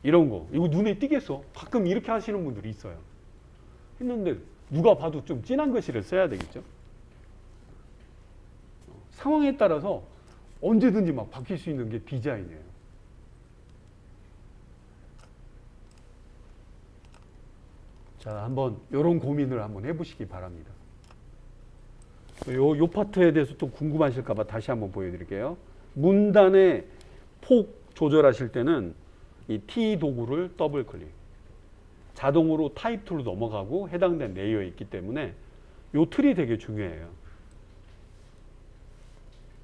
이런 거 이거 눈에 띄겠어. 가끔 이렇게 하시는 분들이 있어요. 했는데 누가 봐도 좀 진한 글씨를 써야 되겠죠. 상황에 따라서 언제든지 막 바뀔 수 있는 게 디자인이에요. 자, 한번 이런 고민을 한번 해보시기 바랍니다. 요 파트에 대해서 또 궁금하실까봐 다시 한번 보여드릴게요. 문단의 폭 조절하실 때는 이 T 도구를 더블 클릭. 자동으로 타입 툴로 넘어가고 해당된 레이어에 있기 때문에 요 틀이 되게 중요해요.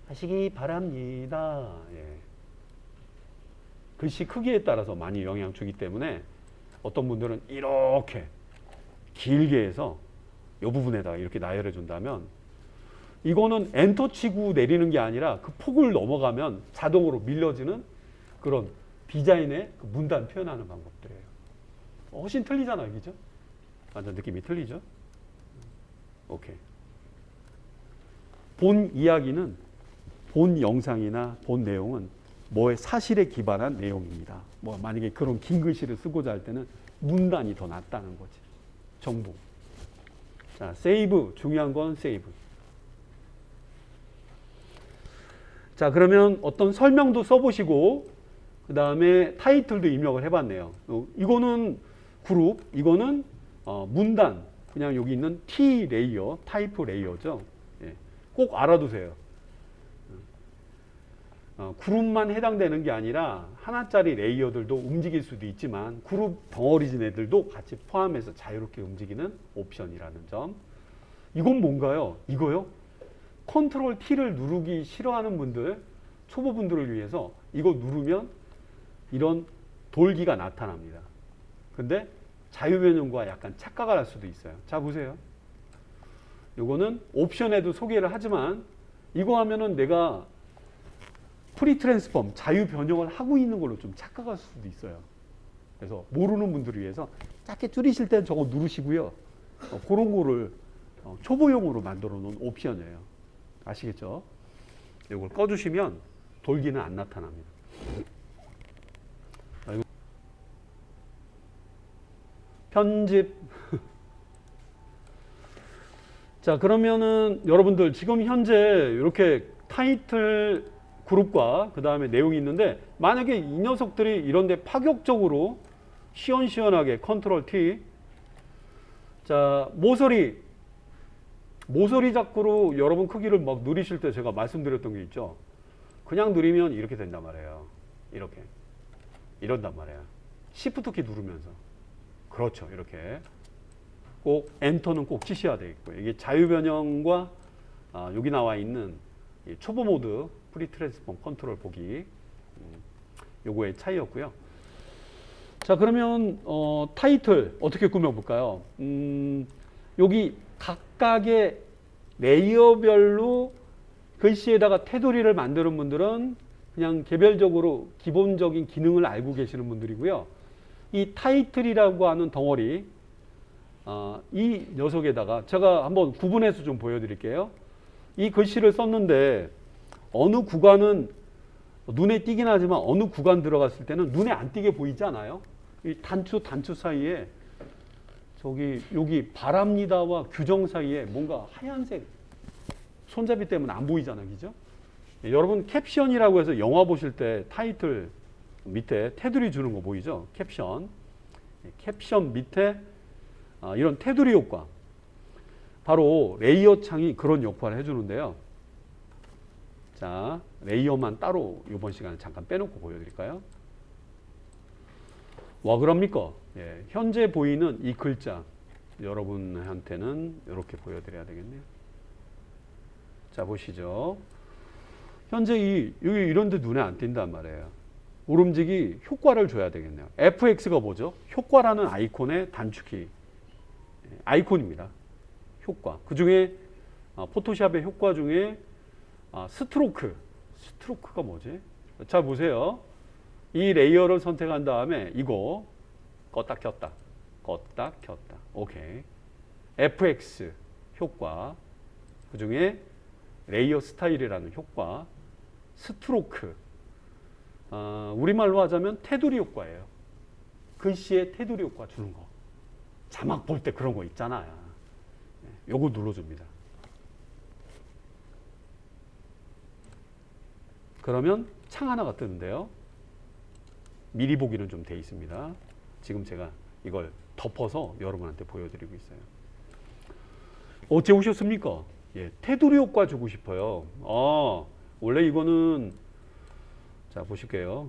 하시기 바랍니다. 예. 글씨 크기에 따라서 많이 영향 주기 때문에 어떤 분들은 이렇게 길게 해서 이 부분에다가 이렇게 나열해 준다면 이거는 엔터 치고 내리는 게 아니라 그 폭을 넘어가면 자동으로 밀려지는 그런 디자인의 그 문단 표현하는 방법들이에요. 훨씬 틀리잖아요, 그죠? 완전 느낌이 틀리죠? 오케이. 본 이야기는 본 영상이나 본 내용은 뭐의 사실에 기반한 내용입니다. 뭐 만약에 그런 긴 글씨를 쓰고자 할 때는 문단이 더 낫다는 거지. 정보. 자, 세이브. 중요한 건 세이브. 자, 그러면 어떤 설명도 써보시고 그 다음에 타이틀도 입력을 해봤네요. 이거는 그룹, 이거는 문단. 그냥 여기 있는 T 레이어, 타이프 레이어죠. 예. 꼭 알아두세요. 그룹만 해당되는 게 아니라 하나짜리 레이어들도 움직일 수도 있지만 그룹 덩어리진 애들도 같이 포함해서 자유롭게 움직이는 옵션이라는 점. 이건 뭔가요? 이거요? 컨트롤 T를 누르기 싫어하는 분들, 초보분들을 위해서 이거 누르면 이런 돌기가 나타납니다. 근데 자유변형과 약간 착각을 할 수도 있어요. 자, 보세요. 이거는 옵션에도 소개를 하지만 이거 하면은 내가 프리 트랜스폼, 자유 변형을 하고 있는 걸로 좀 착각할 수도 있어요. 그래서 모르는 분들을 위해서 작게 줄이실 땐 저거 누르시고요. 그런 거를 초보용으로 만들어 놓은 옵션이에요. 아시겠죠? 이걸 꺼주시면 돌기는 안 나타납니다. 편집. 자, 그러면은 여러분들 지금 현재 이렇게 타이틀 그룹과 그 다음에 내용이 있는데 만약에 이 녀석들이 이런데 파격적으로 시원시원하게 컨트롤 T. 자, 모서리 자꾸로 여러분 크기를 막 누리실 때 제가 말씀드렸던 게 있죠. 그냥 누리면 이렇게 된단 말이에요. 이렇게. 이런단 말이에요. Shift 키 누르면서. 그렇죠. 이렇게. 꼭 엔터는 꼭 치셔야 되겠고요. 이게 자유변형과 여기 나와 있는 이 초보 모드 프리 트랜스폼 컨트롤 보기 요거의 차이였고요. 자, 그러면 타이틀 어떻게 꾸며볼까요? 여기 각각의 레이어별로 글씨에다가 테두리를 만드는 분들은 그냥 개별적으로 기본적인 기능을 알고 계시는 분들이고요. 이 타이틀이라고 하는 덩어리, 이 녀석에다가 제가 한번 구분해서 좀 보여드릴게요. 이 글씨를 썼는데 어느 구간은 눈에 띄긴 하지만 어느 구간 들어갔을 때는 눈에 안 띄게 보이지 않아요? 이 단추 사이에 여기 바랍니다와 규정 사이에 뭔가 하얀색 손잡이 때문에 안 보이잖아요, 그죠? 여러분 캡션이라고 해서 영화 보실 때 타이틀 밑에 테두리 주는 거 보이죠? 캡션 밑에 이런 테두리 효과, 바로 레이어 창이 그런 역할을 해주는데요. 자, 레이어만 따로 이번 시간에 잠깐 빼놓고 보여드릴까요? 와, 그럽니까? 예, 현재 보이는 이 글자 여러분한테는 이렇게 보여드려야 되겠네요. 자, 보시죠. 현재 여기 이런 데 눈에 안 띈단 말이에요. 오름지기 효과를 줘야 되겠네요. FX가 뭐죠? 효과라는 아이콘의 단축키. 아이콘입니다. 효과. 그 중에 포토샵의 효과 중에 스트로크가 뭐지? 자, 보세요. 이 레이어를 선택한 다음에 이거 껐다 켰다. 오케이. FX 효과. 그 중에 레이어 스타일이라는 효과. 스트로크. 우리말로 하자면 테두리 효과예요. 글씨에 테두리 효과 주는 거. 자막 볼 때 그런 거 있잖아요. 요거 눌러줍니다. 그러면 창 하나가 뜨는데요. 미리 보기는 좀 돼 있습니다. 지금 제가 이걸 덮어서 여러분한테 보여드리고 있어요. 어째 오셨습니까? 예, 테두리 효과 주고 싶어요. 원래 이거는 자 보실게요.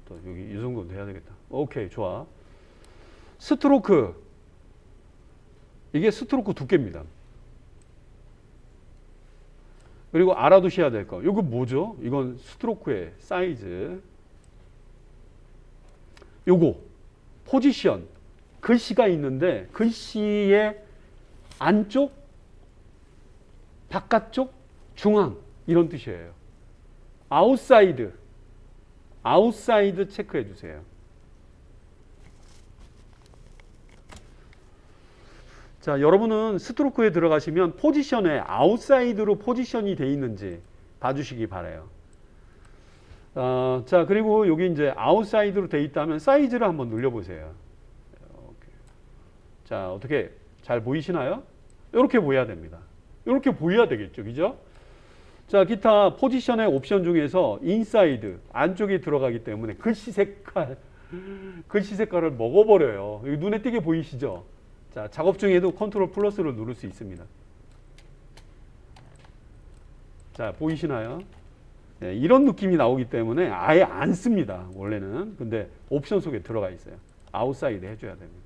또 여기 이 정도는 해야 되겠다. 오케이, 좋아. 스트로크, 이게 스트로크 두께입니다. 그리고 알아두셔야 될 거, 이거 뭐죠? 이건 스트로크의 사이즈. 요거 포지션, 글씨가 있는데 글씨의 안쪽, 바깥쪽, 중앙, 이런 뜻이에요. 아웃사이드 체크해 주세요. 자, 여러분은 스트로크에 들어가시면 포지션에 아웃사이드로 포지션이 돼 있는지 봐주시기 바라요. 자, 그리고 여기 이제 아웃사이드로 돼 있다면 사이즈를 한번 눌러보세요. 자, 어떻게 잘 보이시나요? 이렇게 보여야 됩니다. 이렇게 보여야 되겠죠, 그죠? 자, 기타 포지션의 옵션 중에서 인사이드, 안쪽에 들어가기 때문에 글씨 색깔을 먹어버려요. 여기 눈에 띄게 보이시죠? 자, 작업 중에도 컨트롤 플러스를 누를 수 있습니다. 자, 보이시나요? 네, 이런 느낌이 나오기 때문에 아예 안 씁니다, 원래는. 근데 옵션 속에 들어가 있어요. 아웃사이드 해줘야 됩니다.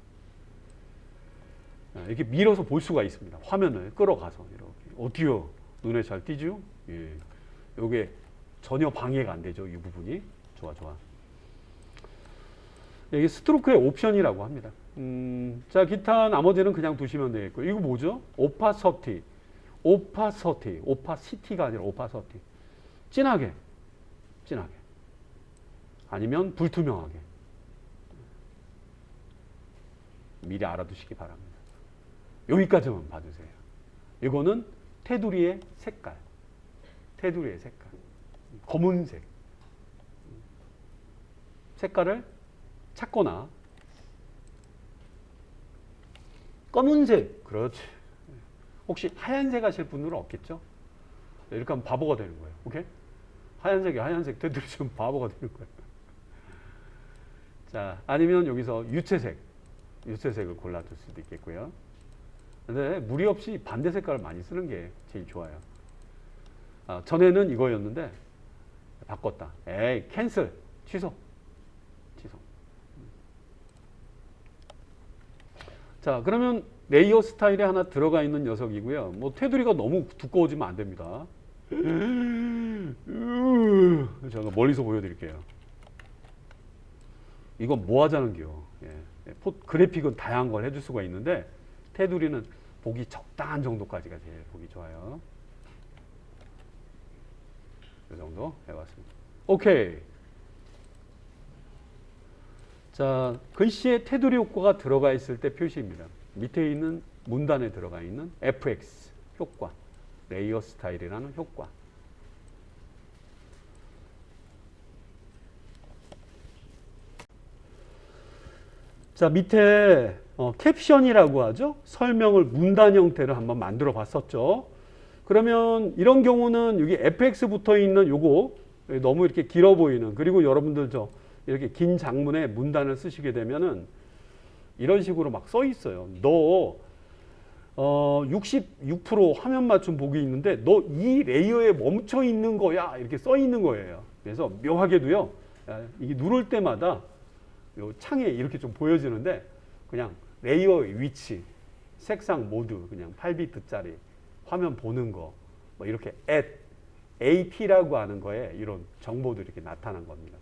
이렇게 밀어서 볼 수가 있습니다. 화면을 끌어가서 이렇게. 어때요? 눈에 잘 띄죠? 예. 요게 전혀 방해가 안 되죠, 이 부분이. 좋아. 이게 스트로크의 옵션이라고 합니다. 자, 기타 나머지는 그냥 두시면 되겠고. 이거 뭐죠? 오파시티가 아니라 오파서티. 진하게. 아니면 불투명하게. 미리 알아두시기 바랍니다. 여기까지만 봐주세요. 이거는 테두리의 색깔. 검은색. 색깔을 찾거나 검은색, 그렇지. 혹시 하얀색 하실 분들은 없겠죠? 이렇게 하면 바보가 되는 거예요. 오케이? 하얀색 테두리 좀 바보가 되는 거예요. 자, 아니면 여기서 유채색을 골라둘 수도 있겠고요. 근데 무리 없이 반대 색깔을 많이 쓰는 게 제일 좋아요. 전에는 이거였는데 바꿨다. 에이, 캔슬, 취소. 자, 그러면 레이어 스타일에 하나 들어가 있는 녀석이고요. 뭐 테두리가 너무 두꺼워지면 안 됩니다. 제가 멀리서 보여드릴게요. 이건 뭐 하자는겨. 그래픽은 다양한 걸 해줄 수가 있는데 테두리는 보기 적당한 정도까지가 제일 보기 좋아요. 이 정도 해봤습니다. 오케이. 자, 글씨에 테두리 효과가 들어가 있을 때 표시입니다. 밑에 있는 문단에 들어가 있는 FX 효과, 레이어 스타일이라는 효과. 자, 밑에 캡션이라고 하죠. 설명을 문단 형태로 한번 만들어 봤었죠. 그러면 이런 경우는 여기 FX 붙어 있는 요거 너무 이렇게 길어 보이는, 그리고 여러분들 이렇게 긴 장문에 문단을 쓰시게 되면은 이런 식으로 막 써 있어요. 너 66% 화면 맞춤 보기 있는데 너 이 레이어에 멈춰 있는 거야, 이렇게 써 있는 거예요. 그래서 묘하게도요, 이게 누를 때마다 요 창에 이렇게 좀 보여지는데 그냥 레이어의 위치, 색상 모두 그냥 8비트짜리 화면 보는 거, 뭐 이렇게 AT라고 하는 거에 이런 정보도 이렇게 나타난 겁니다.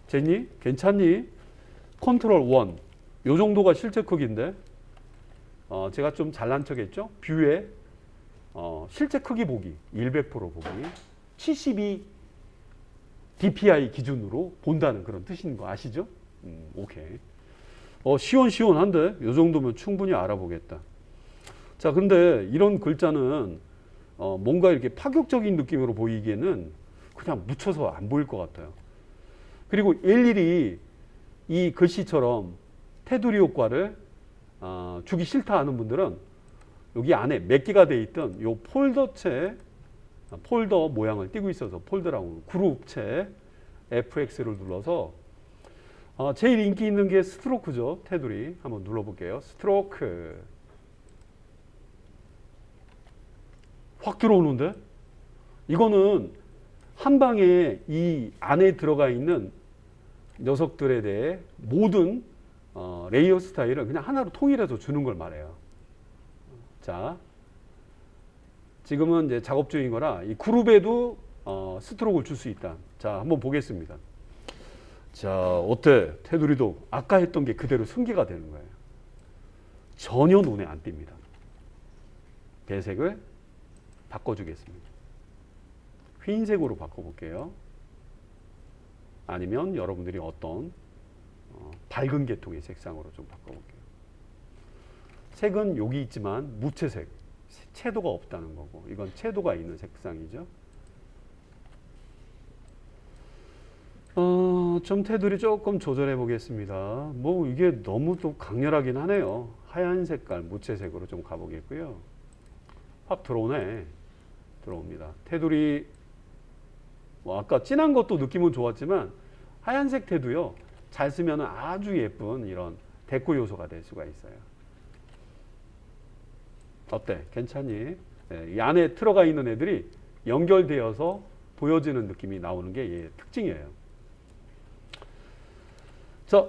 제니, 괜찮니? 컨트롤 1. 요 정도가 실제 크기인데, 제가 좀 잘난 척 했죠? 뷰에, 실제 크기 보기, 100% 보기, 72 DPI 기준으로 본다는 그런 뜻인 거 아시죠? 오케이. 시원한데? 요 정도면 충분히 알아보겠다. 자, 근데 이런 글자는, 뭔가 이렇게 파격적인 느낌으로 보이기에는 그냥 묻혀서 안 보일 것 같아요. 그리고 일일이 이 글씨처럼 테두리 효과를 주기 싫다 하는 분들은 여기 안에 몇 개가 돼 있던 이 폴더 모양을 띄고 있어서 폴더라고, 그룹체 FX를 눌러서 제일 인기 있는 게 스트로크죠. 테두리 한번 눌러볼게요. 스트로크. 확 들어오는데? 이거는 한 방에 이 안에 들어가 있는 녀석들에 대해 모든 레이어 스타일을 그냥 하나로 통일해서 주는 걸 말해요. 자, 지금은 이제 작업 중인 거라 이 그룹에도 스트로크를 줄 수 있다. 자, 한번 보겠습니다. 자, 어때? 테두리도 아까 했던 게 그대로 승계가 되는 거예요. 전혀 눈에 안 띕니다. 배색을 바꿔주겠습니다. 흰색으로 바꿔볼게요. 아니면 여러분들이 어떤 밝은 계통의 색상으로 좀 바꿔볼게요. 색은 여기 있지만 무채색, 채도가 없다는 거고, 이건 채도가 있는 색상이죠. 좀 테두리 조금 조절해 보겠습니다. 뭐 이게 너무 또 강렬하긴 하네요. 하얀 색깔 무채색으로 좀 가보겠고요. 확 들어오네. 들어옵니다. 테두리 뭐 아까 진한 것도 느낌은 좋았지만 하얀색 테두요. 잘 쓰면 아주 예쁜 이런 데코 요소가 될 수가 있어요. 어때? 괜찮니? 이 안에 들어가 있는 애들이 연결되어서 보여지는 느낌이 나오는 게 얘의 특징이에요. 자,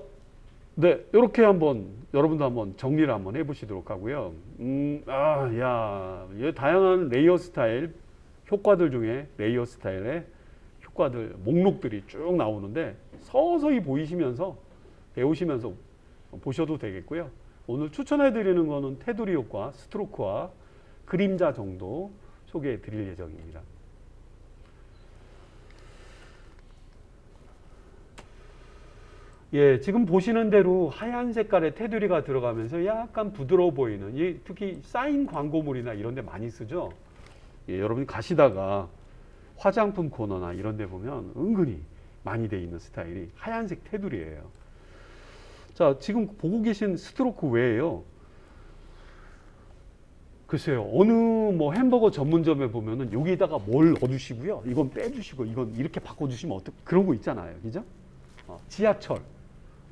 네, 이렇게 한번 여러분도 한번 정리를 한번 해보시도록 하고요. 이 다양한 레이어 스타일 효과들 중에 레이어 스타일의 효과들 목록들이 쭉 나오는데 서서히 보이시면서 배우시면서 보셔도 되겠고요. 오늘 추천해드리는 거는 테두리 효과, 스트로크와 그림자 정도 소개해드릴 예정입니다. 예, 지금 보시는 대로 하얀 색깔의 테두리가 들어가면서 약간 부드러워 보이는, 특히 사인 광고물이나 이런 데 많이 쓰죠. 예, 여러분이 가시다가 화장품 코너나 이런 데 보면 은근히 많이 돼 있는 스타일이 하얀색 테두리예요. 자, 지금 보고 계신 스트로크 외에요. 글쎄요, 어느 뭐 햄버거 전문점에 보면은 여기다가 뭘 넣어주시고요. 이건 빼주시고 이건 이렇게 바꿔주시면 어떻게, 그런 거 있잖아요. 그죠?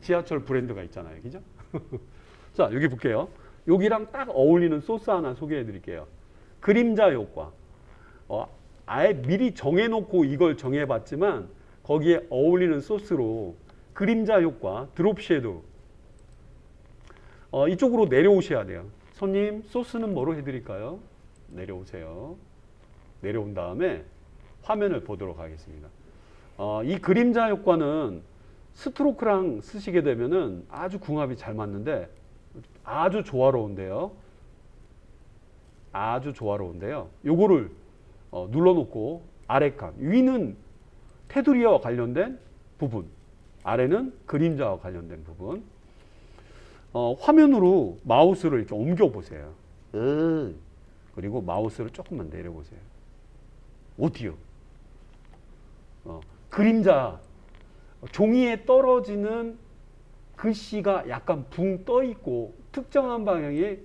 지하철 브랜드가 있잖아요. 그죠? 자, 여기 볼게요. 여기랑 딱 어울리는 소스 하나 소개해 드릴게요. 그림자 효과. 아예 미리 정해놓고 이걸 정해봤지만 거기에 어울리는 소스로 그림자 효과, 드롭 섀도우. 이쪽으로 내려오셔야 돼요. 손님, 소스는 뭐로 해드릴까요? 내려오세요. 내려온 다음에 화면을 보도록 하겠습니다. 이 그림자 효과는 스트로크랑 쓰시게 되면은 아주 궁합이 잘 맞는데 아주 조화로운데요. 아주 조화로운데요. 요거를 눌러놓고 아래칸, 위는 테두리와 관련된 부분, 아래는 그림자와 관련된 부분. 화면으로 마우스를 이렇게 옮겨 보세요. 그리고 마우스를 조금만 내려보세요. 어디요? 그림자, 종이에 떨어지는 글씨가 약간 붕 떠 있고 특정한 방향에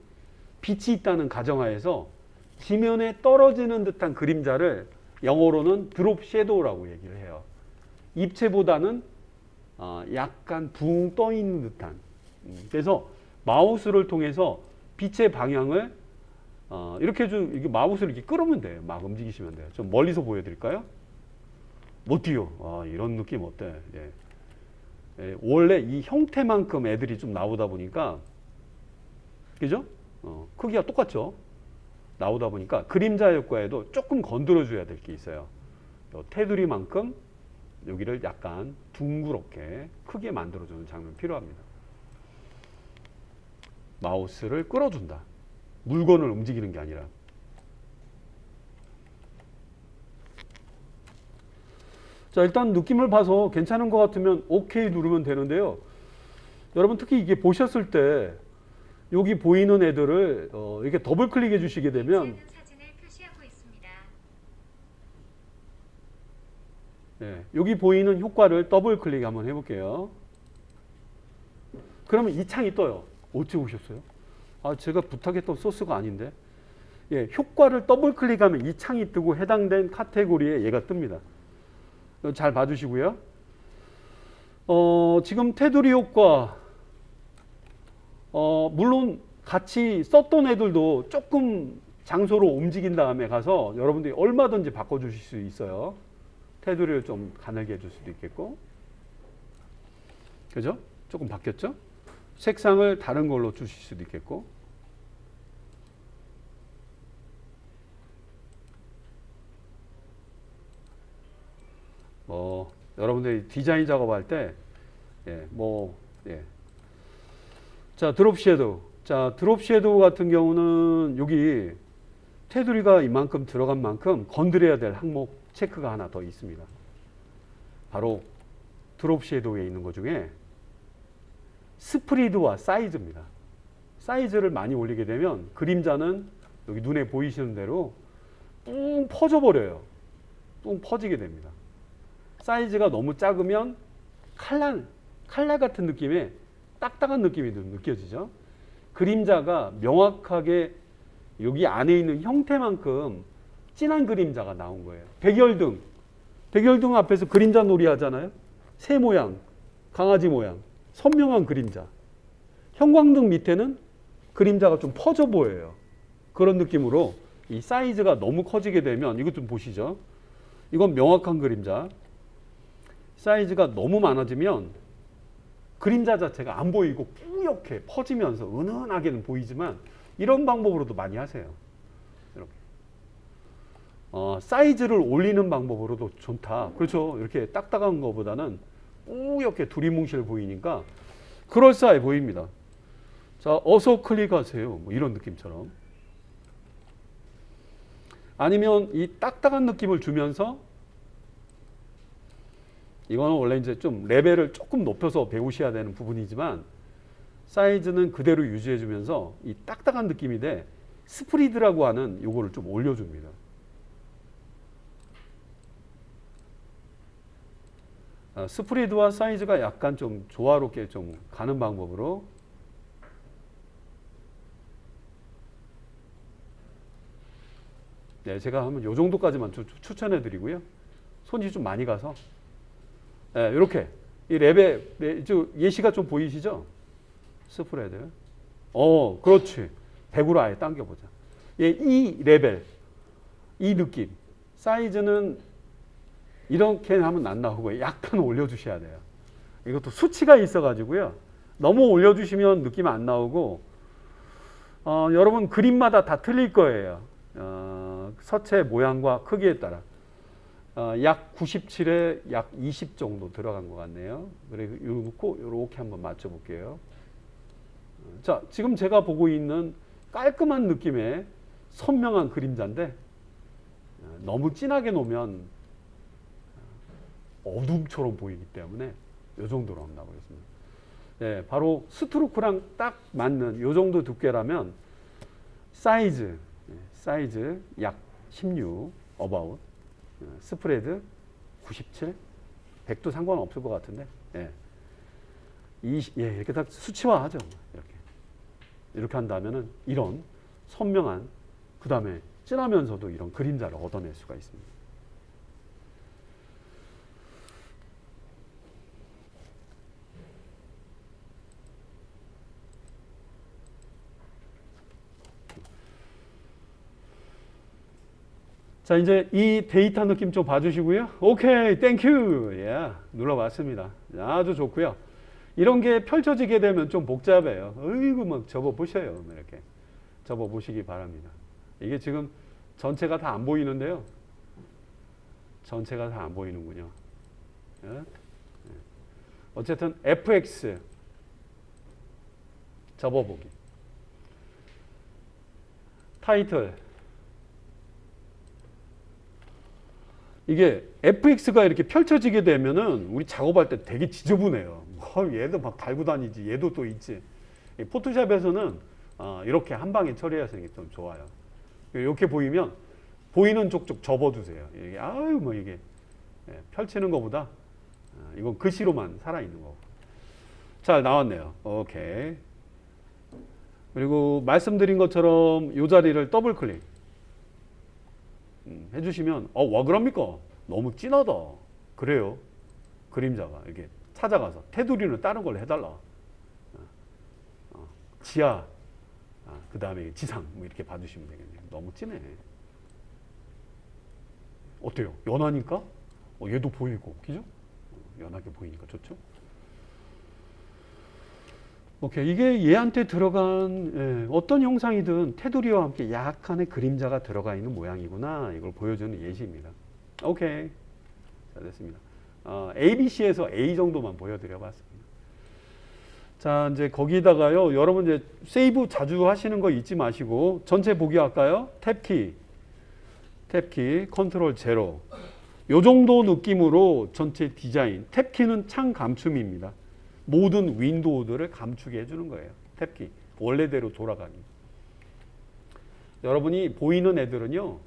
빛이 있다는 가정하에서 지면에 떨어지는 듯한 그림자를 영어로는 드롭 섀도우라고 얘기를 해요. 입체보다는 약간 붕 떠 있는 듯한. 그래서 마우스를 통해서 빛의 방향을 이렇게 좀 이게 마우스를 이렇게 끌으면 돼요. 막 움직이시면 돼요. 좀 멀리서 보여드릴까요? 못 뛰어. 이런 느낌 어때? 예, 원래 이 형태만큼 애들이 좀 나오다 보니까, 그죠? 크기가 똑같죠? 나오다 보니까 그림자 효과에도 조금 건드려줘야 될 게 있어요. 테두리만큼 여기를 약간 둥그렇게 크게 만들어주는 장면이 필요합니다. 마우스를 끌어준다. 물건을 움직이는 게 아니라. 자, 일단 느낌을 봐서 괜찮은 것 같으면 OK 누르면 되는데요. 여러분 특히 이게 보셨을 때 여기 보이는 애들을 이렇게 더블 클릭해 주시게 되면 여기 보이는 효과를 더블 클릭 한번 해볼게요. 그러면 이 창이 떠요. 어찌 오셨어요? 제가 부탁했던 소스가 아닌데. 효과를 더블 클릭하면 이 창이 뜨고 해당된 카테고리에 얘가 뜹니다. 잘 봐주시고요. 지금 테두리 효과, 물론 같이 썼던 애들도 조금 장소로 움직인 다음에 가서 여러분들이 얼마든지 바꿔주실 수 있어요. 테두리를 좀 가늘게 해줄 수도 있겠고. 그죠? 조금 바뀌었죠? 색상을 다른 걸로 주실 수도 있겠고. 여러분들이 디자인 작업할 때, 자, 드롭 섀도우. 자, 드롭 섀도우 같은 경우는 여기 테두리가 이만큼 들어간 만큼 건드려야 될 항목 체크가 하나 더 있습니다. 바로 드롭 섀도우에 있는 것 중에 스프리드와 사이즈입니다. 사이즈를 많이 올리게 되면 그림자는 여기 눈에 보이시는 대로 뿡 퍼져버려요. 뿡 퍼지게 됩니다. 사이즈가 너무 작으면 칼날 같은 느낌의 딱딱한 느낌이 느껴지죠. 그림자가 명확하게 여기 안에 있는 형태만큼 진한 그림자가 나온 거예요. 백열등 앞에서 그림자 놀이 하잖아요. 새 모양, 강아지 모양, 선명한 그림자. 형광등 밑에는 그림자가 좀 퍼져 보여요. 그런 느낌으로 이 사이즈가 너무 커지게 되면 이것 좀 보시죠. 이건 명확한 그림자. 사이즈가 너무 많아지면 그림자 자체가 안 보이고 뿌옇게 퍼지면서 은은하게는 보이지만 이런 방법으로도 많이 하세요. 이렇게. 사이즈를 올리는 방법으로도 좋다. 그렇죠. 이렇게 딱딱한 것보다는 뿌옇게 두리뭉실 보이니까 그럴싸해 보입니다. 자, 어서 클릭하세요. 뭐 이런 느낌처럼. 아니면 이 딱딱한 느낌을 주면서 이거는 원래 이제 좀 레벨을 조금 높여서 배우셔야 되는 부분이지만 사이즈는 그대로 유지해 주면서 이 딱딱한 느낌이 돼 스프리드라고 하는 요거를 좀 올려줍니다. 스프리드와 사이즈가 약간 좀 조화롭게 좀 가는 방법으로 제가 한번 요 정도까지만 추천해 드리고요. 손이 좀 많이 가서 이렇게 이 레벨 예시가 좀 보이시죠? 스프레드. 그렇지. 100으로 아예 당겨보자. 이 레벨, 이 느낌, 사이즈는 이렇게 하면 안 나오고 약간 올려주셔야 돼요. 이것도 수치가 있어가지고요. 너무 올려주시면 느낌 안 나오고 여러분 그림마다 다 틀릴 거예요. 서체 모양과 크기에 따라. 약 97에 약 20 정도 들어간 것 같네요. 그리고 이렇게 한번 맞춰 볼게요. 자, 지금 제가 보고 있는 깔끔한 느낌의 선명한 그림자인데 너무 진하게 놓으면 어둠처럼 보이기 때문에 이 정도로 한번 나오겠습니다. 바로 스트로크랑 딱 맞는 이 정도 두께라면 사이즈 약 16 about 스프레드 97 100도 상관없을 것 같은데 이렇게 다 수치화하죠. 이렇게 한다면은 이런 선명한 그 다음에 진하면서도 이런 그림자를 얻어낼 수가 있습니다. 자, 이제 이 데이터 느낌 좀 봐주시고요. 오케이, 땡큐. 눌러봤습니다. 아주 좋고요. 이런 게 펼쳐지게 되면 좀 복잡해요. 어이구, 막 접어보셔요. 이렇게 접어보시기 바랍니다. 이게 지금 전체가 다 안 보이는데요. 전체가 다 안 보이는군요. 어쨌든 FX 접어보기. 타이틀. 이게 FX가 이렇게 펼쳐지게 되면은 우리 작업할 때 되게 지저분해요. 얘도 막 달고 다니지, 얘도 또 있지. 포토샵에서는 이렇게 한 방에 처리하시는 게 좀 좋아요. 이렇게 보이면 보이는 쪽쪽 접어주세요. 이게 이게 펼치는 것보다 이건 글씨로만 살아있는 거고. 잘 나왔네요. 오케이. 그리고 말씀드린 것처럼 이 자리를 더블 클릭 해주시면 와 그럽니까? 너무 진하다. 그래요. 그림자가 이게 찾아가서 테두리는 다른 걸 해달라. 지하, 그 다음에 지상 뭐 이렇게 봐주시면 되겠네요. 너무 진해. 어때요? 연하니까 얘도 보이고, 그죠? 연하게 보이니까 좋죠? 오케이. 이게 얘한테 들어간 어떤 형상이든 테두리와 함께 약간의 그림자가 들어가 있는 모양이구나. 이걸 보여주는 예시입니다. 오케이. 잘 됐습니다. ABC에서 A 정도만 보여드려 봤습니다. 자, 이제 거기다가요. 여러분 이제 세이브 자주 하시는 거 잊지 마시고 전체 보기 할까요? 탭키, 컨트롤 제로. 요 정도 느낌으로 전체 디자인. 탭키는 창 감춤입니다. 모든 윈도우들을 감추게 해주는 거예요. 탭키. 원래대로 돌아가기. 여러분이 보이는 애들은요.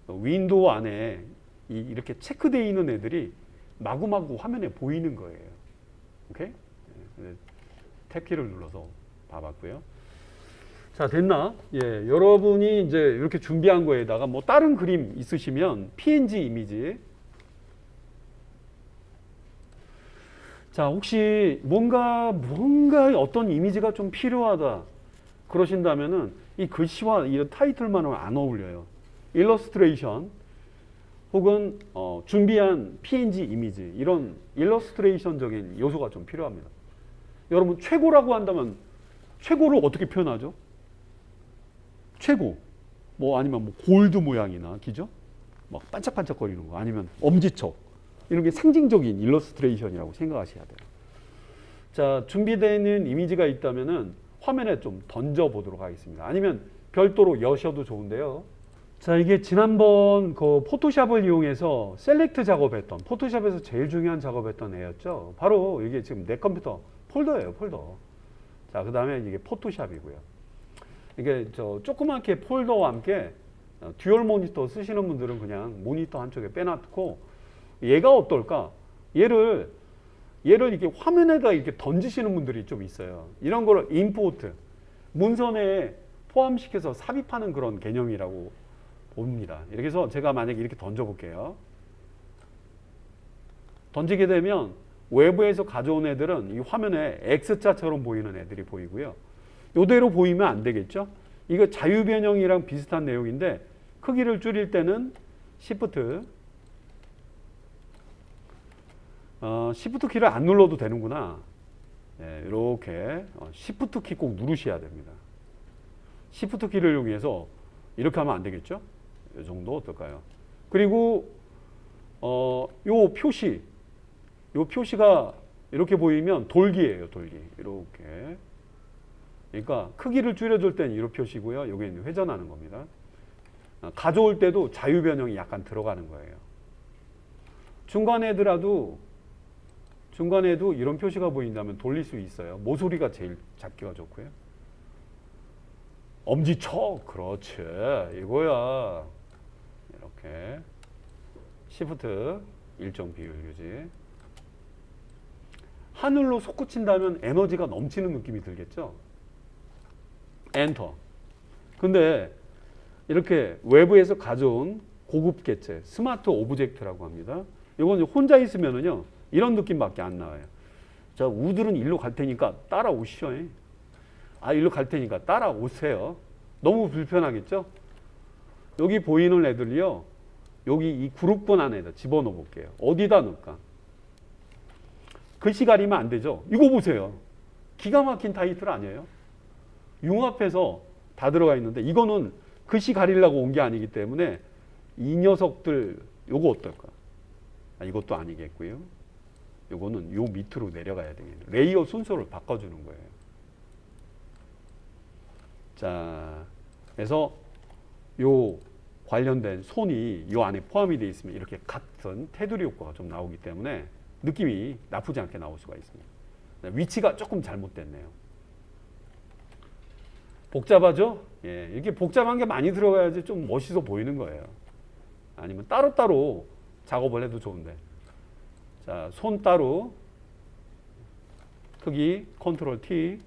윈도우 안에 이렇게 체크되어 있는 애들이 마구마구 화면에 보이는 거예요. 오케이? 탭키를 눌러서 봐봤고요. 자, 됐나? 예, 여러분이 이제 이렇게 준비한 거에다가 뭐 다른 그림 있으시면 PNG 이미지. 자, 혹시 뭔가 어떤 이미지가 좀 필요하다 그러신다면은 이 글씨와 이 타이틀만은 안 어울려요. 일러스트레이션 혹은 준비한 PNG 이미지 이런 일러스트레이션적인 요소가 좀 필요합니다. 여러분 최고라고 한다면 최고를 어떻게 표현하죠? 최고 뭐 아니면 뭐 골드 모양이나 기죠? 막 반짝반짝거리는 거 아니면 엄지척 이런 게 상징적인 일러스트레이션이라고 생각하셔야 돼요. 자, 준비되어 있는 이미지가 있다면은 화면에 좀 던져 보도록 하겠습니다. 아니면 별도로 여셔도 좋은데요. 자, 이게 지난번 그 포토샵을 이용해서 셀렉트 작업했던 포토샵에서 제일 중요한 작업했던 애였죠. 바로 이게 지금 내 컴퓨터 폴더예요, 폴더. 자, 그 다음에 이게 포토샵이고요. 이게 저 조그맣게 폴더와 함께 듀얼 모니터 쓰시는 분들은 그냥 모니터 한쪽에 빼놨고 얘가 어떨까? 얘를 이렇게 화면에다 이렇게 던지시는 분들이 좀 있어요. 이런 거를 임포트 문선에 포함시켜서 삽입하는 그런 개념이라고 봅니다. 이렇게 해서 제가 만약에 이렇게 던져볼게요. 던지게 되면 외부에서 가져온 애들은 이 화면에 X자처럼 보이는 애들이 보이고요. 이대로 보이면 안 되겠죠? 이거 자유변형이랑 비슷한 내용인데 크기를 줄일 때는 Shift 키를 안 눌러도 되는구나. 네, 이렇게 Shift 키 꼭 누르셔야 됩니다. Shift 키를 이용해서 이렇게 하면 안 되겠죠? 이 정도 어떨까요? 그리고 요 표시가 이렇게 보이면 돌기예요, 돌기. 이렇게. 그러니까 크기를 줄여줄 때는 이런 표시고요. 여기는 회전하는 겁니다. 가져올 때도 자유변형이 약간 들어가는 거예요. 중간에도 이런 표시가 보인다면 돌릴 수 있어요. 모서리가 제일 잡기가 좋고요. 엄지척, 그렇지. 이거야. 이렇게. Shift 일정 비율 유지. 하늘로 솟구친다면 에너지가 넘치는 느낌이 들겠죠? 엔터. 근데 이렇게 외부에서 가져온 고급 개체, 스마트 오브젝트라고 합니다. 이건 혼자 있으면은요, 이런 느낌밖에 안 나와요. 자, 우들은 일로 갈 테니까 따라오시죠. 일로 갈 테니까 따라오세요. 너무 불편하겠죠? 여기 보이는 애들이요, 여기 이 그룹분 안에다 집어넣어 볼게요. 어디다 넣을까? 글씨 가리면 안 되죠? 이거 보세요. 기가 막힌 타이틀 아니에요? 융합해서 다 들어가 있는데 이거는 글씨 가리려고 온 게 아니기 때문에 이 녀석들 요거 어떨까? 이것도 아니겠고요. 요거는 요 밑으로 내려가야 되겠네요. 레이어 순서를 바꿔주는 거예요. 자, 그래서 요 관련된 손이 요 안에 포함이 되어 있으면 이렇게 같은 테두리 효과가 좀 나오기 때문에 느낌이 나쁘지 않게 나올 수가 있습니다. 위치가 조금 잘못됐네요. 복잡하죠? 예, 이렇게 복잡한 게 많이 들어가야지 좀 멋있어 보이는 거예요. 아니면 따로따로 작업을 해도 좋은데. 자, 손 따로 크기 컨트롤 T.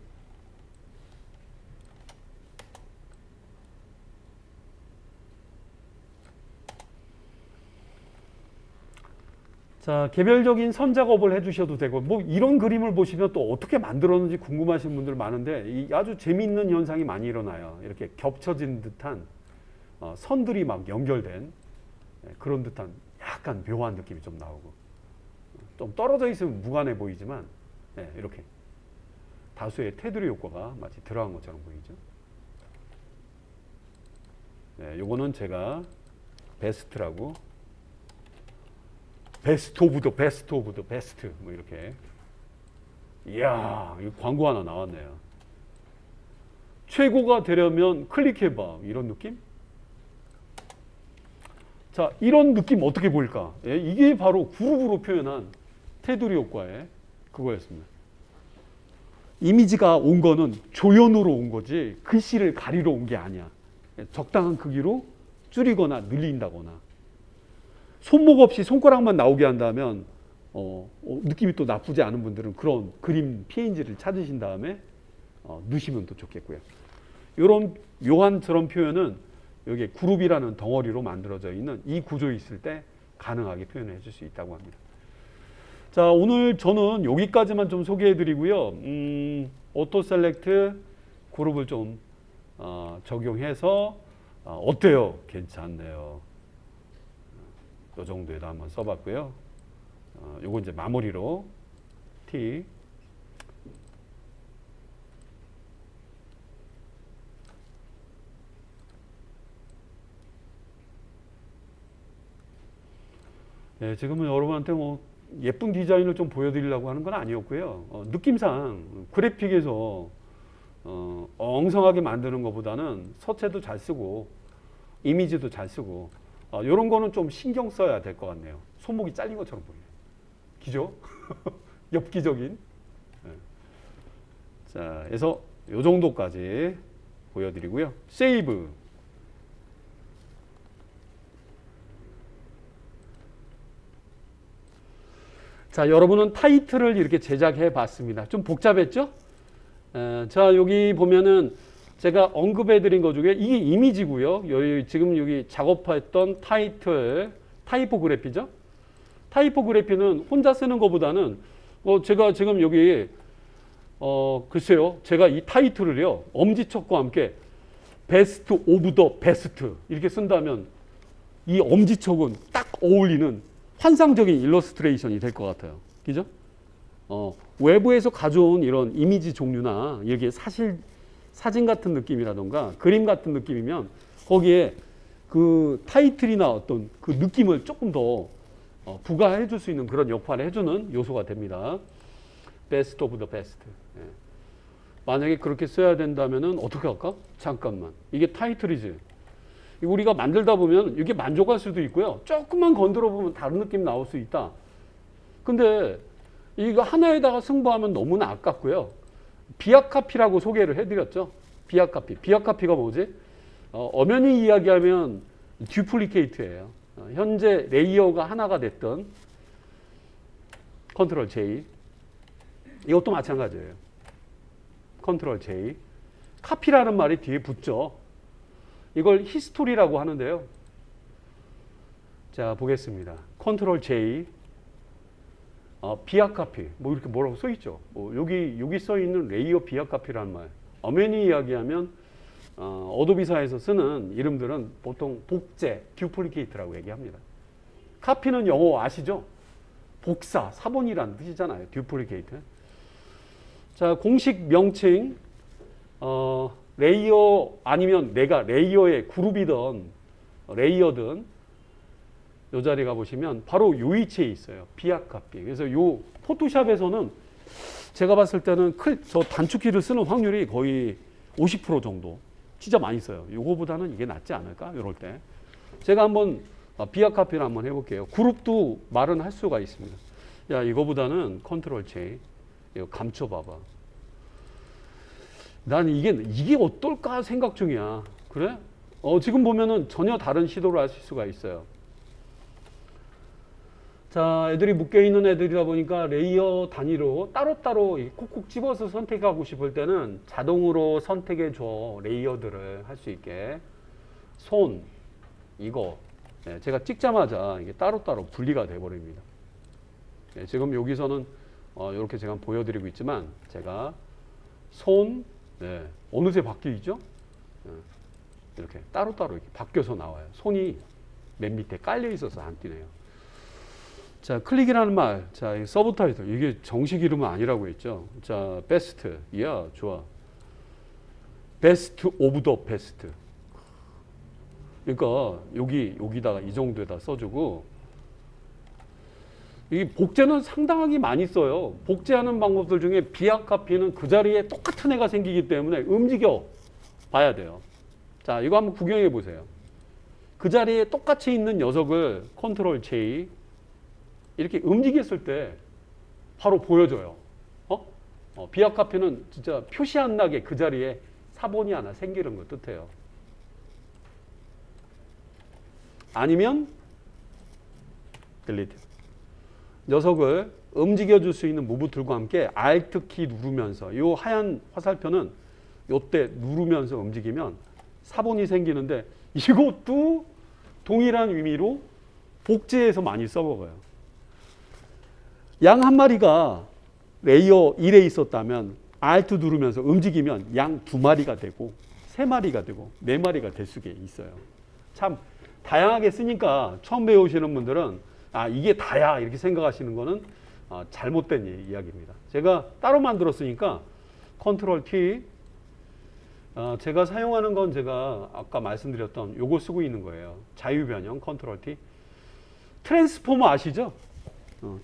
자, 개별적인 선 작업을 해주셔도 되고, 뭐 이런 그림을 보시면 또 어떻게 만들었는지 궁금하신 분들 많은데, 이 아주 재미있는 현상이 많이 일어나요. 이렇게 겹쳐진 듯한 선들이 막 연결된 그런 듯한 약간 묘한 느낌이 좀 나오고, 좀 떨어져 있으면 무관해 보이지만, 이렇게 다수의 테두리 효과가 마치 들어간 것처럼 보이죠. 요거는 제가 베스트라고, 베스트 오브 더 베스트 오브 더 베스트, 뭐 이렇게. 이야, 이거 광고 하나 나왔네요. 최고가 되려면 클릭해봐, 이런 느낌? 자, 이런 느낌 어떻게 보일까? 이게 바로 그룹으로 표현한 테두리 효과의 그거였습니다. 이미지가 온 거는 조연으로 온 거지 글씨를 가리러 온 게 아니야. 적당한 크기로 줄이거나 늘린다거나, 손목 없이 손가락만 나오게 한다면 느낌이 또 나쁘지 않은 분들은 그런 그림 PNG를 찾으신 다음에 넣으시면 또 좋겠고요. 이런 묘한 저런 표현은 여기 그룹이라는 덩어리로 만들어져 있는 이 구조에 있을 때 가능하게 표현해 줄 수 있다고 합니다. 자, 오늘 저는 여기까지만 좀 소개해 드리고요. 오토 셀렉트 그룹을 좀 적용해서 어때요? 괜찮네요. 이 정도에도 한번 써봤고요. 요거 이제 마무리로 T. 네, 지금은 여러분한테 뭐 예쁜 디자인을 좀 보여드리려고 하는 건 아니었고요. 느낌상 그래픽에서 엉성하게 만드는 것보다는 서체도 잘 쓰고 이미지도 잘 쓰고 이런 거는 좀 신경 써야 될 것 같네요. 손목이 잘린 것처럼 보여요. 기죠? 엽기적인. 네. 자, 그래서 이 정도까지 보여드리고요. 세이브. 자, 여러분은 타이틀을 이렇게 제작해 봤습니다. 좀 복잡했죠? 자, 여기 보면은 제가 언급해 드린 것 중에 이게 이미지고요. 지금 여기 작업했던 타이틀, 타이포그래피죠? 타이포그래피는 혼자 쓰는 것보다는 제가 지금 여기 글쎄요. 제가 이 타이틀을요. 엄지척과 함께 베스트 오브 더 베스트 이렇게 쓴다면 이 엄지척은 딱 어울리는 환상적인 일러스트레이션이 될 것 같아요. 그죠? 외부에서 가져온 이런 이미지 종류나 이렇게 사진 같은 느낌이라던가 그림 같은 느낌이면 거기에 그 타이틀이나 어떤 그 느낌을 조금 더 부가해 줄 수 있는 그런 역할을 해주는 요소가 됩니다. 베스트 오브 더 베스트. 만약에 그렇게 써야 된다면은 어떻게 할까? 잠깐만. 이게 타이틀이지. 우리가 만들다 보면 이게 만족할 수도 있고요. 조금만 건드려 보면 다른 느낌 나올 수 있다. 근데 이거 하나에다가 승부하면 너무나 아깝고요. 비약 카피라고 소개를 해드렸죠. 비약 카피. 비약 카피가 뭐지? 엄연히 이야기하면 듀플리케이트예요. 현재 레이어가 하나가 됐던 컨트롤 J. 이것도 마찬가지예요. 컨트롤 J. 카피라는 말이 뒤에 붙죠. 이걸 히스토리라고 하는데요. 자, 보겠습니다. 컨트롤 J. 비약 카피. 뭐 이렇게 뭐라고 써 있죠. 여기 써 있는 레이어 비약 카피라는 말. 엄연히 이야기하면 어도비사에서 쓰는 이름들은 보통 복제, 듀플리케이트라고 얘기합니다. 카피는 영어 아시죠? 복사, 사본이라는 뜻이잖아요. 듀플리케이트. 자, 공식 명칭 레이어 아니면 내가 레이어의 그룹이든 레이어든 이 자리 가보시면 바로 요 위치에 있어요. 비약 카피. 그래서 요 포토샵에서는 제가 봤을 때는 저 단축키를 쓰는 확률이 거의 50% 정도. 진짜 많이 써요. 요거보다는 이게 낫지 않을까? 이럴 때. 제가 한번 비약 카피를 한번 해볼게요. 그룹도 말은 할 수가 있습니다. 야, 이거보다는 컨트롤 J. 이거 감춰봐봐. 난 이게 어떨까 생각 중이야. 그래? 지금 보면은 전혀 다른 시도를 하실 수가 있어요. 자, 애들이 묶여있는 애들이다 보니까 레이어 단위로 따로따로 콕콕 집어서 선택하고 싶을 때는 자동으로 선택해줘. 레이어들을 할 수 있게. 손, 이거. 제가 찍자마자 이게 따로따로 분리가 돼버립니다. 예, 지금 여기서는 이렇게 제가 보여드리고 있지만 제가 손 네, 어느새 바뀌죠? 예, 이렇게 따로따로 이렇게 바뀌어서 나와요. 손이 맨 밑에 깔려 있어서 안 뛰네요. 자, 클릭이라는 말, 자, 이 서브 타이틀 이게 정식 이름은 아니라고 했죠. 자, 베스트, 이야 좋아. 베스트 오브 더 베스트. 그러니까 여기다가 이 정도에다 써주고, 이 복제는 상당하게 많이 써요. 복제하는 방법들 중에 비약 카피는 그 자리에 똑같은 애가 생기기 때문에 움직여 봐야 돼요. 자, 이거 한번 구경해 보세요. 그 자리에 똑같이 있는 녀석을 컨트롤 J 이렇게 움직였을 때 바로 보여줘요. 비약 카피는 진짜 표시 안 나게 그 자리에 사본이 하나 생기는 걸 뜻해요. 아니면 딜리트. 녀석을 움직여줄 수 있는 무브 툴과 함께 Alt 키 누르면서 이 하얀 화살표는 이때 누르면서 움직이면 사본이 생기는데 이것도 동일한 의미로 복제해서 많이 써먹어요. 양 한 마리가 레이어 1에 있었다면 Alt 누르면서 움직이면 양 2마리가 되고 3마리가 되고 4마리가 될 수가 있어요. 참 다양하게 쓰니까 처음 배우시는 분들은 이게 다야 이렇게 생각하시는 거는 잘못된 이야기입니다. 제가 따로 만들었으니까 컨트롤 T 제가 사용하는 건 제가 아까 말씀드렸던 요거 쓰고 있는 거예요. 자유변형 컨트롤 T. 트랜스포머 아시죠?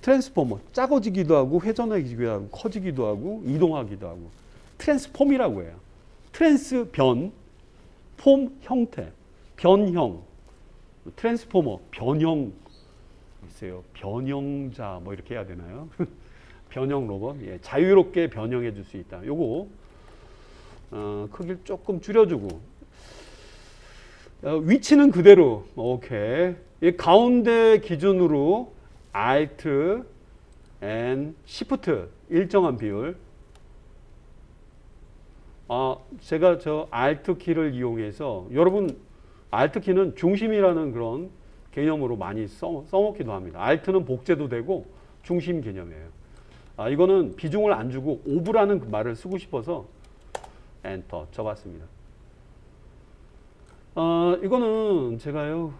트랜스포머 작아지기도 하고 회전하기도 하고 커지기도 하고 이동하기도 하고 트랜스폼이라고 해요. 트랜스 변, 폼 형태, 변형, 트랜스포머 변형 있어요. 변형자 뭐 이렇게 해야 되나요? 변형 로봇, 예, 자유롭게 변형해 줄 수 있다. 요거 크기를 조금 줄여주고 위치는 그대로 오케이. 이 가운데 기준으로 Alt and Shift 일정한 비율. 제가 저 Alt 키를 이용해서 여러분 Alt 키는 중심이라는 그런 개념으로 많이 써먹기도 합니다. Alt는 복제도 되고 중심 개념이에요. 이거는 비중을 안 주고 오브라는 그 말을 쓰고 싶어서 엔터 쳐봤습니다. 이거는 제가요,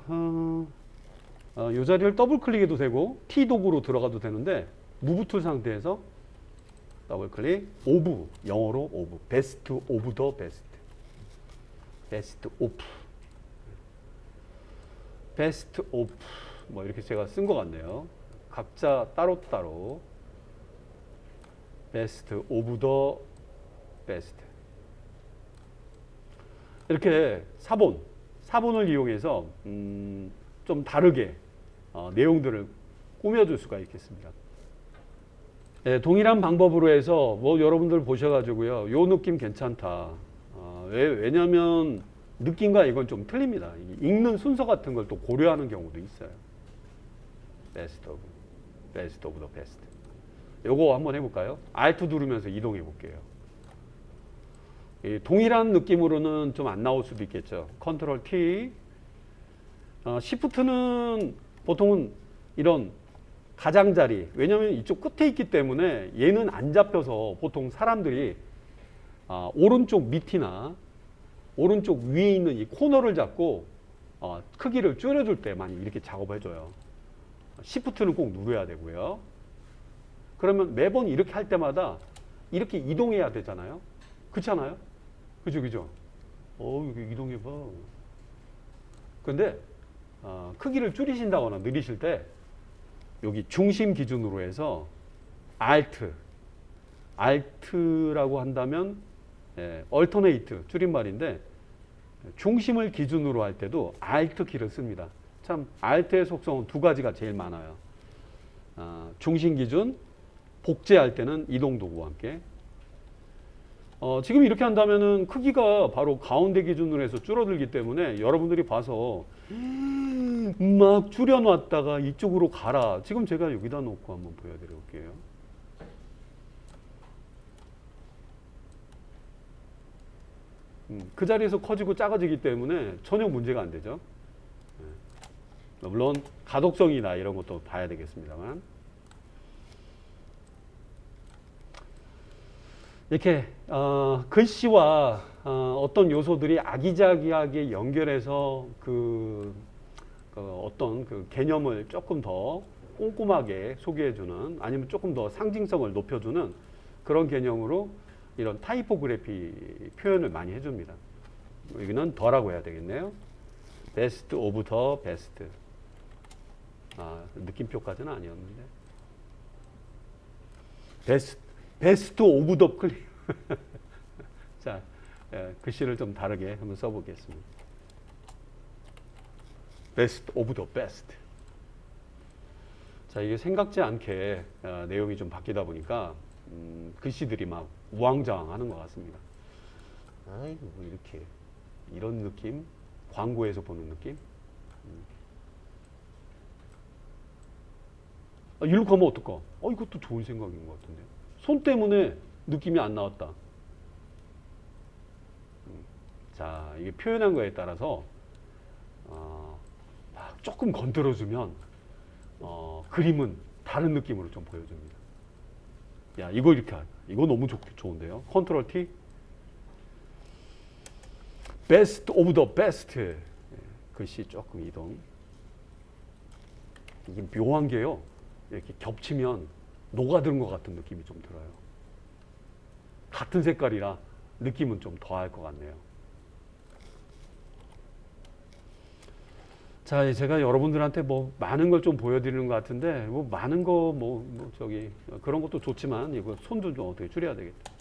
이 자리를 더블 클릭해도 되고 T 도구로 들어가도 되는데 무브 툴 상태에서 더블 클릭, 오브, 영어로 오브, 베스트 오브 더 베스트, 베스트 오프, 베스트 오프, 뭐 이렇게 제가 쓴 것 같네요. 각자 따로따로 베스트 오브 더 베스트. 이렇게 사본을 이용해서 좀 다르게 내용들을 꾸며줄 수가 있겠습니다. 네, 동일한 방법으로 해서 뭐 여러분들 보셔가지고요, 요 느낌 괜찮다. 왜냐하면 느낌과 이건 좀 틀립니다. 읽는 순서 같은 걸 또 고려하는 경우도 있어요. 베스트 오브 더 베스트. 요거 한번 해볼까요? Alt 누르면서 이동해 볼게요. 동일한 느낌으로는 좀 안 나올 수도 있겠죠. 컨트롤 T. Shift는 보통은 이런 가장자리, 왜냐하면 이쪽 끝에 있기 때문에 얘는 안 잡혀서 보통 사람들이 오른쪽 밑이나 오른쪽 위에 있는 이 코너를 잡고 크기를 줄여줄 때 많이 이렇게 작업해줘요. Shift는 꼭 누려야 되고요. 그러면 매번 이렇게 할 때마다 이렇게 이동해야 되잖아요. 그렇잖아요? 그죠? 이렇게 이동해봐. 근데 크기를 줄이신다거나 느리실 때 여기 중심 기준으로 해서 Alt라고 한다면 Alternate 줄임말인데 중심을 기준으로 할 때도 Alt 키를 씁니다. 참 Alt의 속성은 두 가지가 제일 많아요. 중심 기준, 복제할 때는 이동 도구와 함께. 지금 이렇게 한다면은 크기가 바로 가운데 기준으로 해서 줄어들기 때문에 여러분들이 봐서 막 줄여놨다가 이쪽으로 가라. 지금 제가 여기다 놓고 한번 보여드려 볼게요. 그 자리에서 커지고 작아지기 때문에 전혀 문제가 안 되죠. 물론 가독성이나 이런 것도 봐야 되겠습니다만. 이렇게 글씨와 어떤 요소들이 아기자기하게 연결해서 어떤 그 개념을 조금 더 꼼꼼하게 소개해주는 아니면 조금 더 상징성을 높여주는 그런 개념으로 이런 타이포그래피 표현을 많이 해줍니다. 여기는 더라고 해야 되겠네요. best of the best. 느낌표까지는 아니었는데. best of the clear. 자, 글씨를 좀 다르게 한번 써보겠습니다. best of the best. 자, 이게 생각지 않게 내용이 좀 바뀌다 보니까 글씨들이 막 우왕좌왕하는 것 같습니다. 아이고, 뭐 이렇게 이런 느낌, 광고에서 보는 느낌. 이렇게 하면 어떨까? 이것도 좋은 생각인 것 같은데. 손 때문에 느낌이 안 나왔다. 자, 이게 표현한 거에 따라서 막 조금 건드려주면 그림은 다른 느낌으로 좀 보여줍니다. 야, 이거 이렇게 하자. 이거 너무 좋은데요. 컨트롤 T. best of the best. 글씨 조금 이동. 이게 묘한 게요. 이렇게 겹치면 녹아드는 것 같은 느낌이 좀 들어요. 같은 색깔이라 느낌은 좀 더할 것 같네요. 자, 제가 여러분들한테 뭐 많은 걸 좀 보여드리는 것 같은데 뭐 많은 거 저기 그런 것도 좋지만 이거 손도 좀 어떻게 줄여야 되겠다.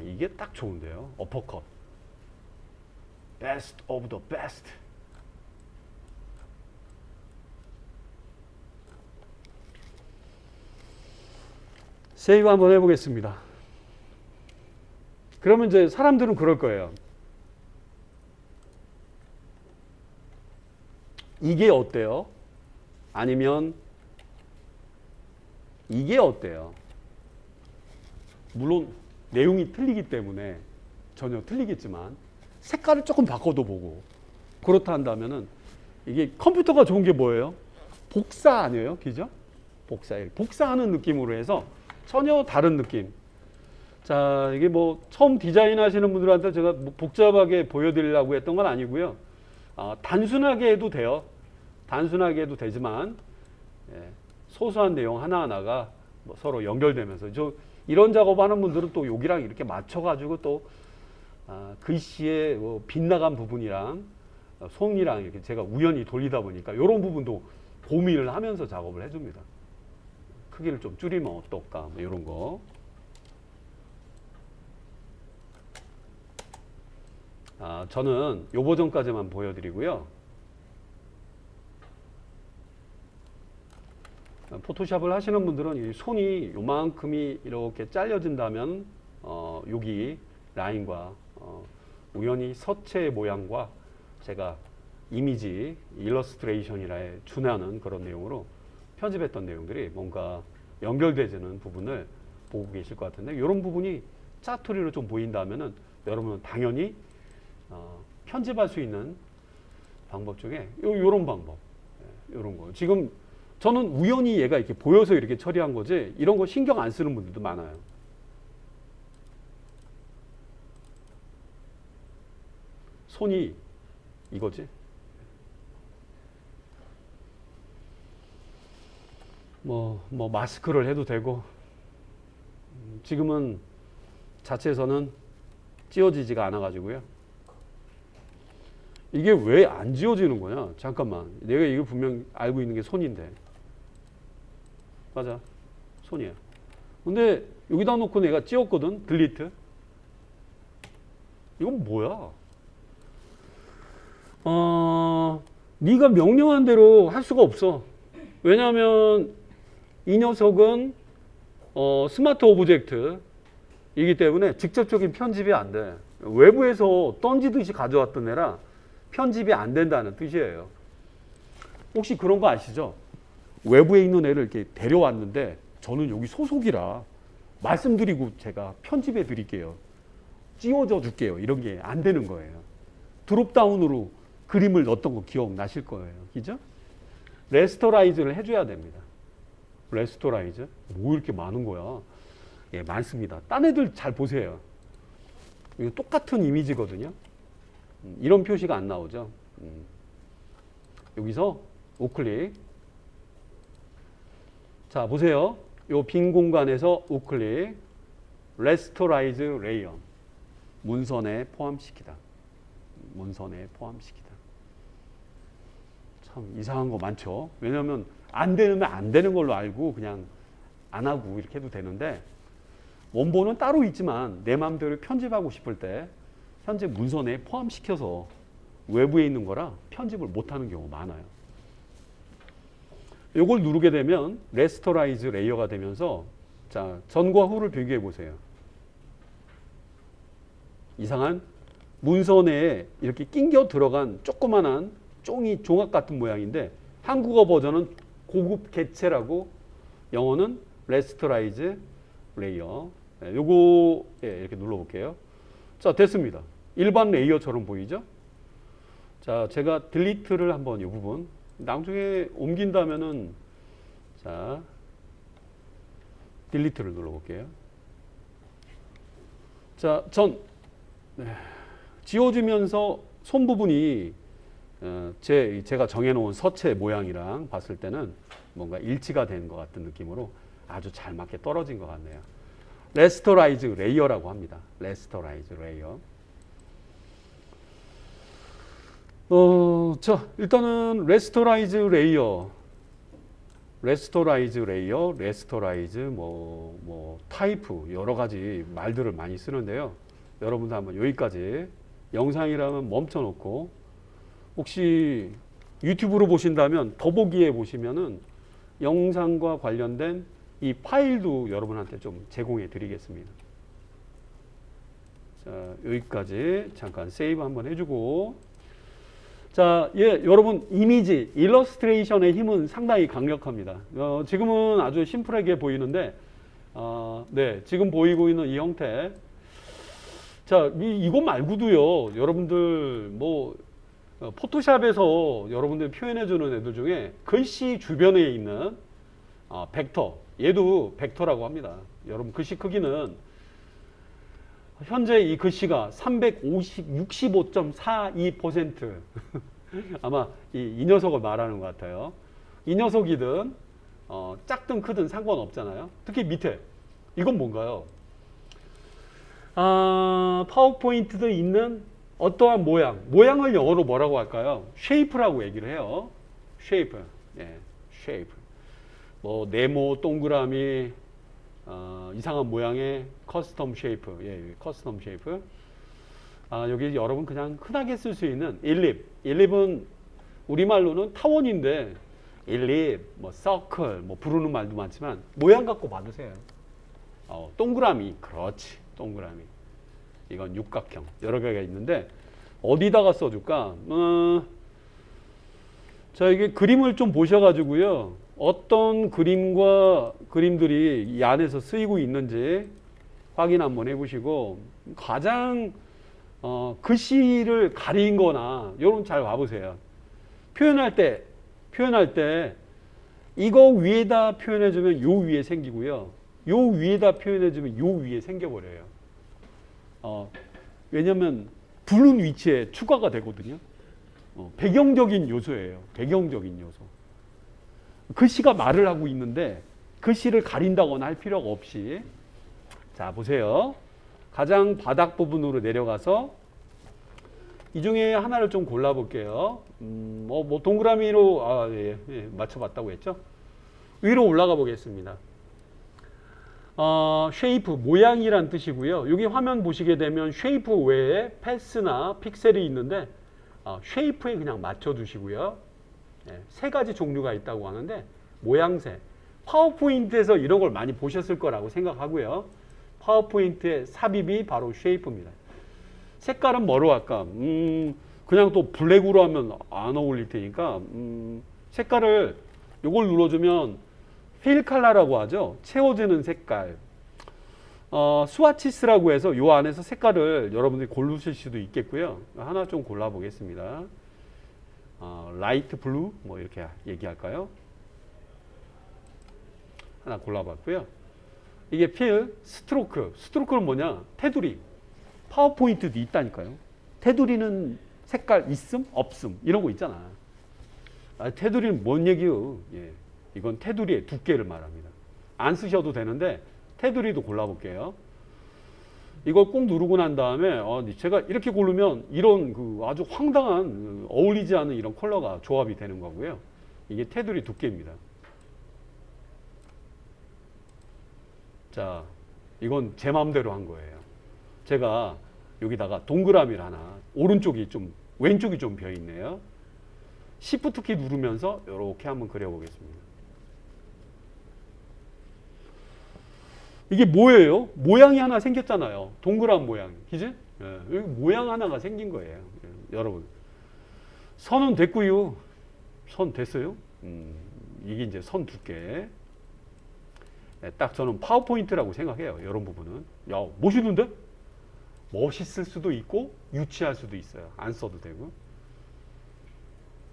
이게 딱 좋은데요. 어퍼컷. best of the best. 세이브 한번 해보겠습니다. 그러면 이제 사람들은 그럴 거예요. 이게 어때요? 아니면 이게 어때요? 물론 내용이 틀리기 때문에 전혀 틀리겠지만 색깔을 조금 바꿔도 보고 그렇다 한다면은 이게 컴퓨터가 좋은 게 뭐예요? 복사 아니에요? 그죠? 복사하는 느낌으로 해서 전혀 다른 느낌. 자, 이게 뭐 처음 디자인 하시는 분들한테 제가 뭐 복잡하게 보여드리려고 했던 건 아니고요. 단순하게 해도 돼요. 단순하게 해도 되지만 소소한 내용 하나하나가 뭐 서로 연결되면서 이런 작업하는 분들은 또 여기랑 이렇게 맞춰가지고 또 글씨의 뭐 빗나간 부분이랑 손이랑 이렇게 제가 우연히 돌리다 보니까 이런 부분도 고민을 하면서 작업을 해줍니다. 크기를 좀 줄이면 어떨까 뭐 이런 거. 저는 요 버전까지만 보여드리고요. 포토샵을 하시는 분들은 이 손이 요만큼이 이렇게 잘려진다면 여기 라인과 우연히 서체 모양과 제가 이미지 일러스트레이션이라에 준하는 그런 내용으로 편집했던 내용들이 뭔가 연결되지는 부분을 보고 계실 것 같은데 이런 부분이 짜투리로 좀 보인다면은 여러분은 당연히 편집할 수 있는 방법 중에 요런 방법, 요런 거. 지금 저는 우연히 얘가 이렇게 보여서 이렇게 처리한 거지 이런 거 신경 안 쓰는 분들도 많아요. 손이 이거지. 뭐 마스크를 해도 되고 지금은 자체에서는 찌워지지가 않아 가지고요. 이게 왜 안 지워지는 거냐? 잠깐만. 내가 이거 분명 알고 있는 게 손인데. 맞아. 손이야. 근데 여기다 놓고 내가 찌웠거든. 딜리트. 이건 뭐야? 네가 명령한 대로 할 수가 없어. 왜냐하면 이 녀석은 스마트 오브젝트이기 때문에 직접적인 편집이 안 돼. 외부에서 던지듯이 가져왔던 애라 편집이 안 된다는 뜻이에요. 혹시 그런 거 아시죠? 외부에 있는 애를 이렇게 데려왔는데 저는 여기 소속이라 말씀드리고 제가 편집해 드릴게요. 찌워줘 줄게요. 이런 게 안 되는 거예요. 드롭다운으로 그림을 넣었던 거 기억나실 거예요. 그죠? 레스토라이즈를 해줘야 됩니다. 레스토라이즈. 뭐 이렇게 많은 거야? 예, 많습니다. 딴 애들 잘 보세요. 이거 똑같은 이미지거든요. 이런 표시가 안 나오죠. 여기서 우클릭. 자, 보세요. 요 빈 공간에서 우클릭. 레스토라이즈 레이어. 문선에 포함시키다. 문선에 포함시키다. 참 이상한 거 많죠. 왜냐하면 안 되면 안 되는 걸로 알고 그냥 안 하고 이렇게 해도 되는데 원본은 따로 있지만 내 마음대로 편집하고 싶을 때 현재 문선에 포함시켜서 외부에 있는 거라 편집을 못하는 경우가 많아요. 이걸 누르게 되면 레스토라이즈 레이어가 되면서 자, 전과 후를 비교해 보세요. 이상한 문선에 이렇게 낑겨 들어간 조그만한 쫑이 종합 같은 모양인데 한국어 버전은 고급 개체라고 영어는 레스토라이즈 레이어. 요거 이렇게 눌러볼게요. 자, 됐습니다. 일반 레이어처럼 보이죠? 자, 제가 딜리트를 한번 이 부분 나중에 옮긴다면은 자, 딜리트를 눌러볼게요. 자, 지워지면서 손 부분이 제가 정해놓은 서체 모양이랑 봤을 때는 뭔가 일치가 된 것 같은 느낌으로 아주 잘 맞게 떨어진 것 같네요. 레스토라이즈 레이어라고 합니다. 레스토라이즈 레이어. 자, 일단은 레스토라이즈 레이어, 레스토라이즈 타이프 여러 가지 말들을 많이 쓰는데요. 여러분도 한번 여기까지 영상이라면 멈춰놓고 혹시 유튜브로 보신다면 더보기에 보시면은 영상과 관련된 이 파일도 여러분한테 좀 제공해 드리겠습니다. 자, 여기까지 잠깐 세이브 한번 해주고 자, 여러분 이미지, 일러스트레이션의 힘은 상당히 강력합니다. 지금은 아주 심플하게 보이는데 네, 지금 보이고 있는 이 형태 자, 이거 말고도요 여러분들 뭐 포토샵에서 여러분들 표현해 주는 애들 중에 글씨 주변에 있는 벡터, 얘도 벡터라고 합니다. 여러분 글씨 크기는 현재 이 글씨가 365.42% 아마 이 녀석을 말하는 것 같아요. 이 녀석이든 작든 크든 상관없잖아요. 특히 밑에 이건 뭔가요? 파워포인트도 있는 어떠한 모양을 영어로 뭐라고 할까요? 쉐이프라고 얘기를 해요. 쉐이프, 예, 쉐이프. 뭐 네모, 동그라미, 이상한 모양의 커스텀 쉐이프, 예, 커스텀 쉐이프. 여기 여러분 그냥 흔하게 쓸 수 있는 일립은 우리말로는 타원인데 일립, 뭐 서클, 뭐 부르는 말도 많지만 모양 갖고 받으세요. 동그라미, 그렇지, 동그라미. 이건 육각형 여러 개가 있는데 어디다가 써줄까? 자, 이게 그림을 좀 보셔가지고요 어떤 그림들이 이 안에서 쓰이고 있는지 확인 한번 해보시고 가장 글씨를 가린 거나 여러분 잘 봐보세요. 표현할 때 이거 위에다 표현해주면 요 위에 생기고요 요 위에다 표현해주면 요 위에 생겨버려요. 왜냐면 부른 위치에 추가가 되거든요. 배경적인 요소예요. 배경적인 요소. 글씨가 말을 하고 있는데 글씨를 가린다거나 할 필요가 없이 자, 보세요. 가장 바닥 부분으로 내려가서 이 중에 하나를 좀 골라볼게요. 뭐 동그라미로 맞춰봤다고 했죠. 위로 올라가 보겠습니다. 쉐이프, 모양이란 뜻이고요. 여기 화면 보시게 되면 쉐이프 외에 패스나 픽셀이 있는데 쉐이프에 그냥 맞춰주시고요. 세 가지 종류가 있다고 하는데 모양새, 파워포인트에서 이런 걸 많이 보셨을 거라고 생각하고요. 파워포인트의 삽입이 바로 쉐이프입니다. 색깔은 뭐로 할까? 그냥 또 블랙으로 하면 안 어울릴 테니까 색깔을 요걸 눌러주면 필 컬러라고 하죠. 채워지는 색깔. 스와치스라고 해서 요 안에서 색깔을 여러분들이 고르실 수도 있겠고요. 하나 좀 골라 보겠습니다. 라이트 블루 뭐 이렇게 얘기할까요? 하나 골라봤고요. 이게 필, 스트로크. 스트로크는 뭐냐? 테두리. 파워포인트도 있다니까요. 테두리는 색깔 있음, 없음 이런 거 있잖아. 테두리는 뭔 얘기요? 예, 이건 테두리의 두께를 말합니다. 안 쓰셔도 되는데 테두리도 골라볼게요. 이걸 꼭 누르고 난 다음에 제가 이렇게 고르면 이런 그 아주 황당한 어울리지 않은 이런 컬러가 조합이 되는 거고요. 이게 테두리 두께입니다. 자, 이건 제 마음대로 한 거예요. 제가 여기다가 동그라미를 하나, 오른쪽이 좀 왼쪽이 좀 비어 있네요. Shift 키 누르면서 이렇게 한번 그려보겠습니다. 이게 뭐예요? 모양이 하나 생겼잖아요. 동그란 모양, 그지? 예, 여기 모양 하나가 생긴 거예요. 예, 여러분, 선은 됐고요. 선 됐어요? 이게 이제 선 두께. 예, 딱 저는 파워포인트라고 생각해요. 이런 부분은. 야, 멋있는데? 멋있을 수도 있고 유치할 수도 있어요. 안 써도 되고.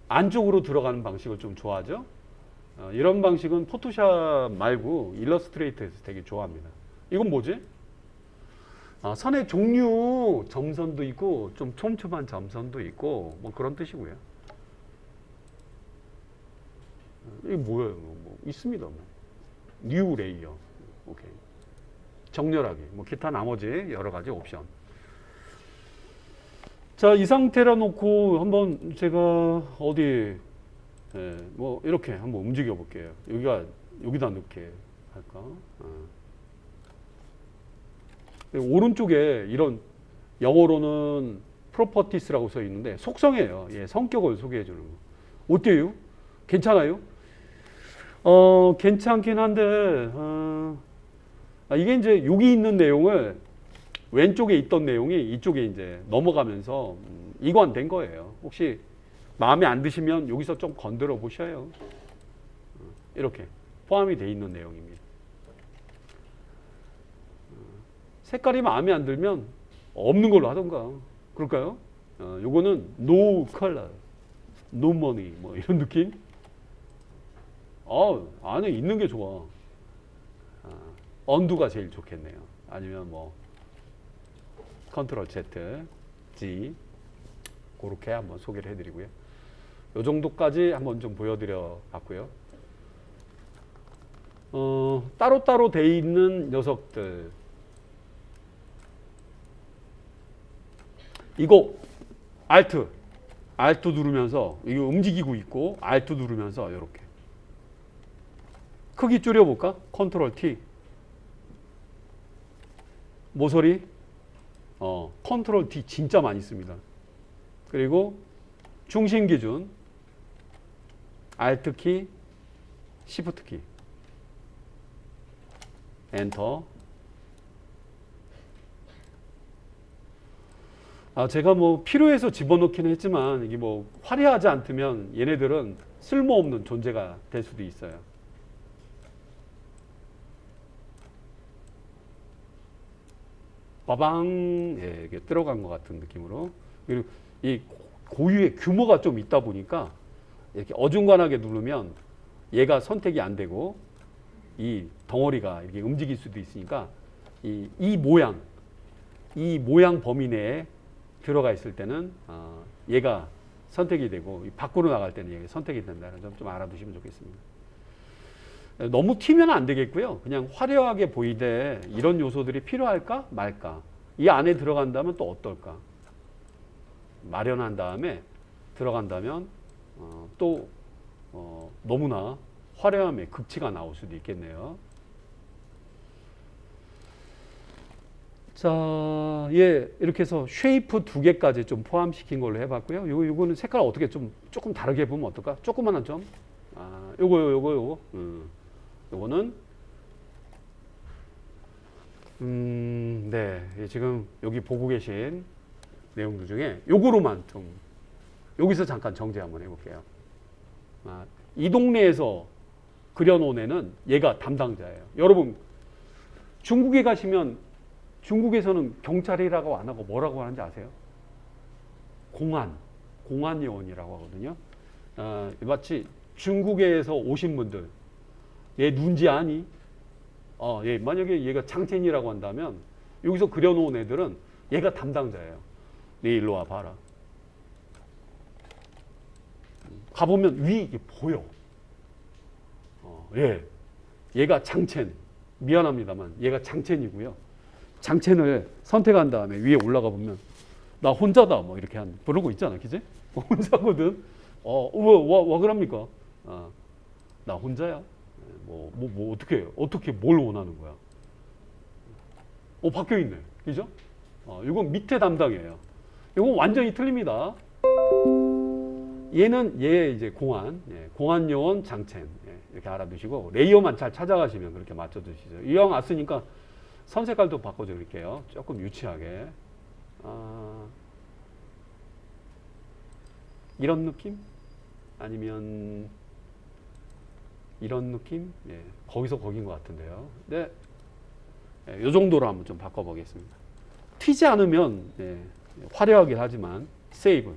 안쪽으로 들어가는 방식을 좀 좋아하죠. 이런 방식은 포토샵 말고 일러스트레이터에서 되게 좋아합니다. 이건 뭐지? 선의 종류, 점선도 있고 좀 촘촘한 점선도 있고 뭐 그런 뜻이고요. 이게 뭐예요? 뭐 있습니다. 뉴 레이어. 오케이. 정렬하기. 뭐 기타 나머지 여러 가지 옵션. 자, 이 상태라 놓고 한번 제가 어디 뭐 이렇게 한번 움직여 볼게요. 여기다 넣게 할까? 오른쪽에 이런 영어로는 properties라고 써 있는데 속성이에요. 예, 성격을 소개해 주는 거. 어때요? 괜찮아요? 괜찮긴 한데 이게 이제 여기 있는 내용을 왼쪽에 있던 내용이 이쪽에 이제 넘어가면서 이관된 거예요. 혹시 마음에 안 드시면 여기서 좀 건드려 보셔요. 이렇게 포함이 돼 있는 내용입니다. 색깔이 마음에 안 들면 없는 걸로 하던가. 그럴까요? 요거는 no color, no money 뭐 이런 느낌? 안에 있는 게 좋아. 언두가 제일 좋겠네요. 아니면 뭐 컨트롤 Z, G 그렇게 한번 소개를 해드리고요. 요 정도까지 한번 좀 보여드려 봤고요. 따로따로 돼 있는 녀석들. 이거 Alt 누르면서 이거 움직이고 있고 Alt 누르면서 이렇게 크기 줄여볼까? 컨트롤 T. 모서리 컨트롤 D 진짜 많이 씁니다. 그리고 중심 기준 Alt 키, Shift 키, 엔터. 제가 뭐 필요해서 집어넣기는 했지만 이게 뭐 화려하지 않다면 얘네들은 쓸모없는 존재가 될 수도 있어요. 빠방, 예, 이게 들어간 것 같은 느낌으로. 그리고 이 고유의 규모가 좀 있다 보니까 이렇게 어중간하게 누르면 얘가 선택이 안 되고 이 덩어리가 이렇게 움직일 수도 있으니까 이 모양 범위 내에 들어가 있을 때는 얘가 선택이 되고 밖으로 나갈 때는 얘가 선택이 된다는 점 좀 알아두시면 좋겠습니다. 너무 튀면 안 되겠고요. 그냥 화려하게 보이되 이런 요소들이 필요할까 말까. 이 안에 들어간다면 또 어떨까. 마련한 다음에 들어간다면 또 너무나 화려함의 극치가 나올 수도 있겠네요. 자, 예, 이렇게 해서 쉐이프 2개까지 좀 포함시킨 걸로 해봤고요. 요거는 색깔 어떻게 좀 조금 다르게 보면 어떨까? 조그만한 점. 요거. 요거는 네, 지금 여기 보고 계신 내용들 중에 요거로만 좀 여기서 잠깐 정제 한번 해볼게요. 이 동네에서 그려놓은 애는 얘가 담당자예요. 여러분 중국에 가시면 중국에서는 경찰이라고 안 하고 뭐라고 하는지 아세요? 공안 요원이라고 하거든요. 마치 중국에서 오신 분들, 얘 누군지 아니? 얘 만약에 얘가 장첸이라고 한다면 여기서 그려놓은 애들은 얘가 담당자예요. 네 일로 와 봐라. 가보면 위 이게 보여. 얘가 장첸. 미안합니다만 얘가 장첸이고요. 장첸을 선택한 다음에 위에 올라가 보면 나 혼자다 뭐 이렇게 부르고 있잖아, 그지? 혼자거든. 와 그럽니까? 나 혼자야. 어떻게 뭘 원하는 거야? 바뀌어 있네, 그죠? 이건 밑에 담당이에요. 이건 완전히 틀립니다. 얘는 얘 이제 공안, 공안 요원 장첸 이렇게 알아두시고 레이어만 잘 찾아가시면 그렇게 맞춰두시죠. 이왕 왔으니까 선 색깔도 바꿔드릴게요. 조금 유치하게. 이런 느낌? 아니면 이런 느낌? 거기서 거긴 것 같은데요. 네, 이 정도로 한번 좀 바꿔보겠습니다. 튀지 않으면 화려하긴 하지만 세이브.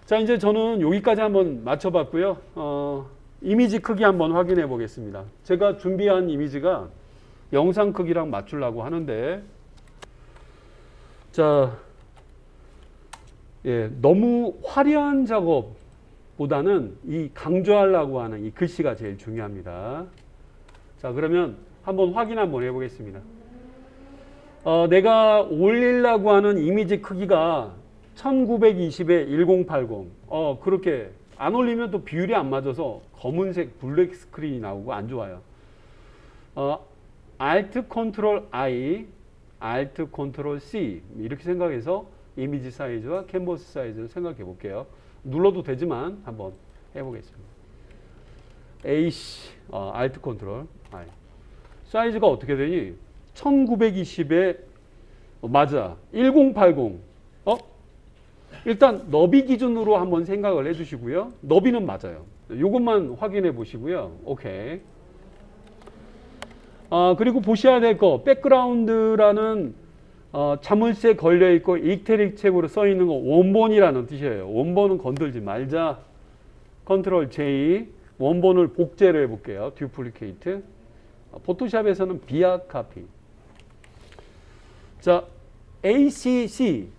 자, 이제 저는 여기까지 한번 맞춰봤고요. 이미지 크기 한번 확인해 보겠습니다. 제가 준비한 이미지가 영상 크기랑 맞추려고 하는데, 자, 너무 화려한 작업보다는 이 강조하려고 하는 이 글씨가 제일 중요합니다. 자, 그러면 한번 확인 한번 해보겠습니다. 내가 올리려고 하는 이미지 크기가 1920에 1080. 그렇게 안 올리면 또 비율이 안 맞아서 검은색 블랙 스크린이 나오고 안 좋아요. Alt Ctrl I, Alt Ctrl C 이렇게 생각해서 이미지 사이즈와 캔버스 사이즈를 생각해 볼게요. 눌러도 되지만 한번 해보겠습니다. AC, Alt Ctrl I. 사이즈가 어떻게 되니? 1920에 맞아. 1080. 일단 너비 기준으로 한번 생각을 해주시고요. 너비는 맞아요. 이것만 확인해 보시고요. 오케이. 그리고 보셔야 될 거, 백그라운드라는 자물쇠 걸려 있고 이태릭 책으로 써 있는 거 원본이라는 뜻이에요. 원본은 건들지 말자. 컨트롤 J. 원본을 복제를 해볼게요. 듀플리케이트. 포토샵에서는 비약 카피. 자, ACC.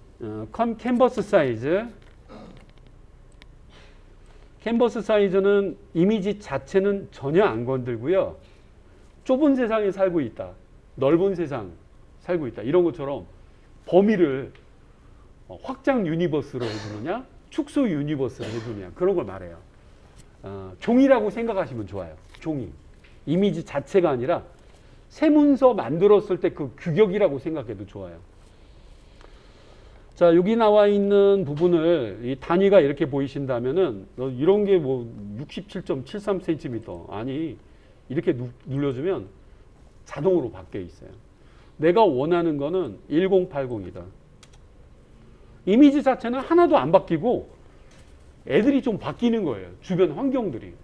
캔버스 사이즈. 캔버스 사이즈는 이미지 자체는 전혀 안 건들고요. 좁은 세상에 살고 있다. 넓은 세상 살고 있다. 이런 것처럼 범위를 확장 유니버스로 해주느냐, 축소 유니버스로 해주느냐, 그런 걸 말해요. 종이라고 생각하시면 좋아요. 종이. 이미지 자체가 아니라 세문서 만들었을 때 그 규격이라고 생각해도 좋아요. 자, 여기 나와 있는 부분을 이 단위가 이렇게 보이신다면은 이런 게 뭐 67.73cm 아니 이렇게 눌러주면 자동으로 바뀌어 있어요. 내가 원하는 거는 1080이다. 이미지 자체는 하나도 안 바뀌고 애들이 좀 바뀌는 거예요. 주변 환경들이.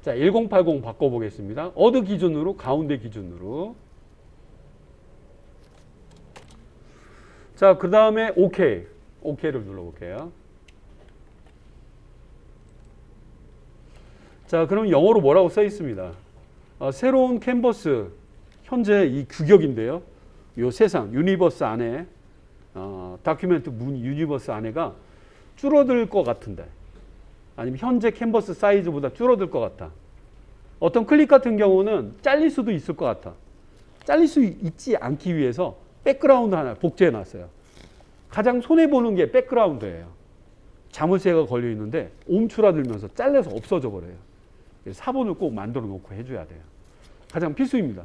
자, 1080 바꿔보겠습니다. 어드 기준으로, 가운데 기준으로. 자, 그 다음에 OK. OK를 눌러볼게요. 자, 그럼 영어로 뭐라고 써 있습니다. 새로운 캔버스, 현재 이 규격인데요. 이 세상, 유니버스 안에, 다큐멘트 문 유니버스 안에가 줄어들 것 같은데, 아니면 현재 캔버스 사이즈보다 줄어들 것 같다. 어떤 클릭 같은 경우는 잘릴 수도 있을 것 같아. 잘릴 수 있지 않기 위해서 백그라운드 하나 복제해 놨어요. 가장 손해보는 게 백그라운드예요. 자물쇠가 걸려 있는데 옴추라들면서 잘려서 없어져 버려요. 사본을 꼭 만들어 놓고 해줘야 돼요. 가장 필수입니다.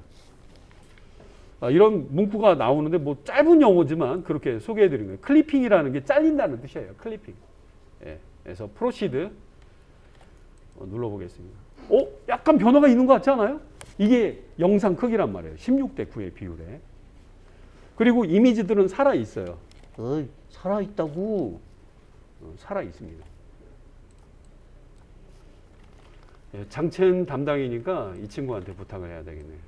이런 문구가 나오는데 뭐 짧은 영어지만 그렇게 소개해 드린 거예요. 클리핑이라는 게 잘린다는 뜻이에요. 클리핑. 그래서 프로시드 눌러보겠습니다. 약간 변화가 있는 것 같지 않아요? 이게 영상 크기란 말이에요. 16대 9의 비율에. 그리고 이미지들은 살아있어요. 살아있다고. 살아있습니다. 장첸 담당이니까 이 친구한테 부탁을 해야 되겠네요.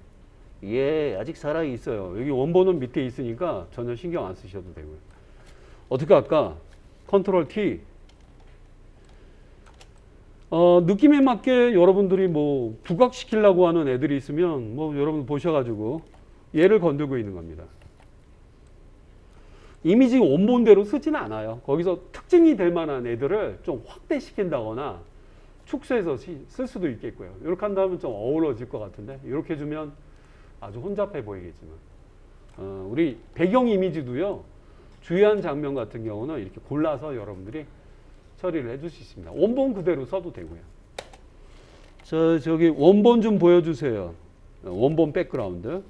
예, 아직 살아있어요. 여기 원본은 밑에 있으니까 전혀 신경 안 쓰셔도 되고요. 어떻게 할까? 컨트롤 T. 느낌에 맞게 여러분들이 뭐 부각시키려고 하는 애들이 있으면 뭐 여러분 보셔가지고 얘를 건들고 있는 겁니다. 이미지 원본대로 쓰지는 않아요. 거기서 특징이 될 만한 애들을 좀 확대시킨다거나 축소해서 쓸 수도 있겠고요. 이렇게 한다면 좀 어우러질 것 같은데 이렇게 주면 아주 혼잡해 보이겠지만 우리 배경 이미지도요. 주요한 장면 같은 경우는 이렇게 골라서 여러분들이 처리를 해줄 수 있습니다. 원본 그대로 써도 되고요. 저기 원본 좀 보여주세요. 원본 백그라운드.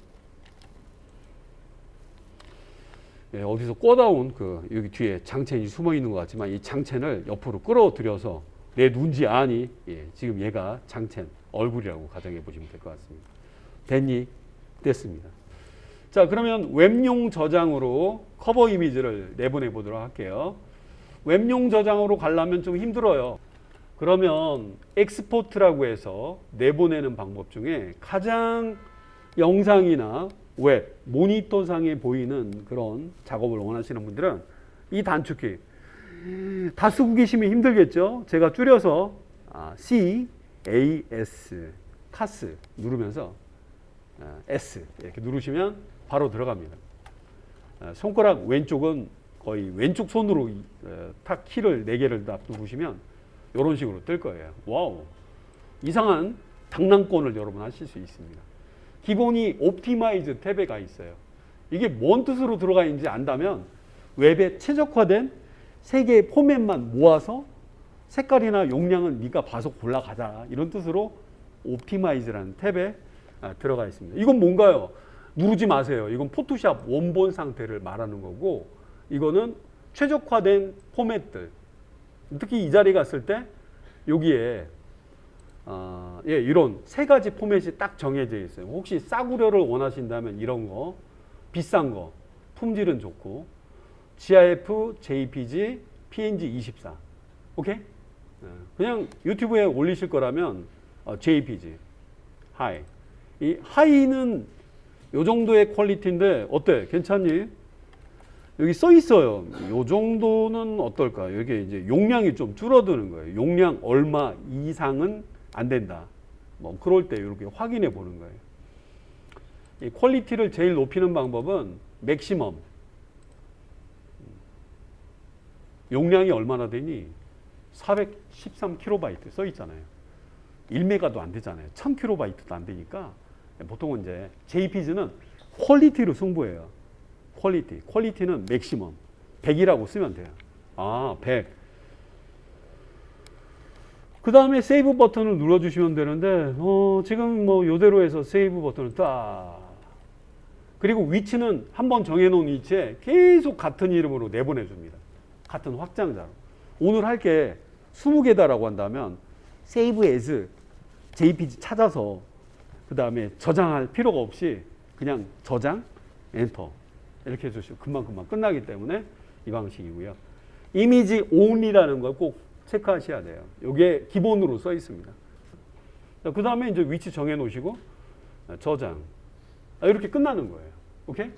예, 어디서 꽂아온 여기 뒤에 장첸이 숨어 있는 것 같지만 이 장첸을 옆으로 끌어들여서 내 눈지 아니 지금 얘가 장첸 얼굴이라고 가정해 보시면 될 것 같습니다. 됐니? 됐습니다. 자, 그러면 웹용 저장으로 커버 이미지를 내보내 보도록 할게요. 웹용 저장으로 가려면 좀 힘들어요. 그러면 엑스포트라고 해서 내보내는 방법 중에 가장 영상이나 웹, 모니터상에 보이는 그런 작업을 원하시는 분들은 이 단축키 다 쓰고 계시면 힘들겠죠. 제가 줄여서 CAS 카스 누르면서 S 이렇게 누르시면 바로 들어갑니다. 손가락 왼쪽은 거의 왼쪽 손으로 탁 키를 4개를 딱 누르시면 이런 식으로 뜰 거예요. 와우, 이상한 장난권을 여러분 하실 수 있습니다. 기본이 옵티마이즈 탭에 가 있어요. 이게 뭔 뜻으로 들어가 있는지 안다면 웹에 최적화된 3개의 포맷만 모아서 색깔이나 용량은 네가 봐서 골라가자 이런 뜻으로 옵티마이즈라는 탭에 들어가 있습니다. 이건 뭔가요? 누르지 마세요. 이건 포토샵 원본 상태를 말하는 거고 이거는 최적화된 포맷들. 특히 이 자리 갔을 때 여기에 이런 3가지 포맷이 딱 정해져 있어요. 혹시 싸구려를 원하신다면 이런 거, 비싼 거, 품질은 좋고 GIF, JPG, PNG 24. 오케이? 그냥 유튜브에 올리실 거라면 JPG, 하이. 이 하이는 요 정도의 퀄리티인데 어때? 괜찮니? 여기 써 있어요. 요 정도는 어떨까? 이게 이제 용량이 좀 줄어드는 거예요. 용량 얼마 이상은 안 된다. 뭐 그럴 때 이렇게 확인해 보는 거예요. 이 퀄리티를 제일 높이는 방법은 맥시멈. 용량이 얼마나 되니? 413KB 써 있잖아요. 1메가도 안 되잖아요. 1000KB도 안 되니까 보통은 이제 JPG는 퀄리티로 승부해요. 퀄리티는 맥시멈 100이라고 쓰면 돼요. 100. 그 다음에 세이브 버튼을 눌러주시면 되는데 지금 뭐 요대로 해서 세이브 버튼을 딱, 그리고 위치는 한번 정해놓은 위치에 계속 같은 이름으로 내보내줍니다. 같은 확장자로. 오늘 할 게 20개다라고 한다면 세이브 에즈 JPG 찾아서 그 다음에 저장할 필요가 없이 그냥 저장, 엔터 이렇게 해주시면 금방 끝나기 때문에 이 방식이고요. 이미지 only라는 걸 꼭 체크하셔야 돼요. 이게 기본으로 써 있습니다. 그 다음에 이제 위치 정해 놓으시고 저장. 이렇게 끝나는 거예요. 오케이?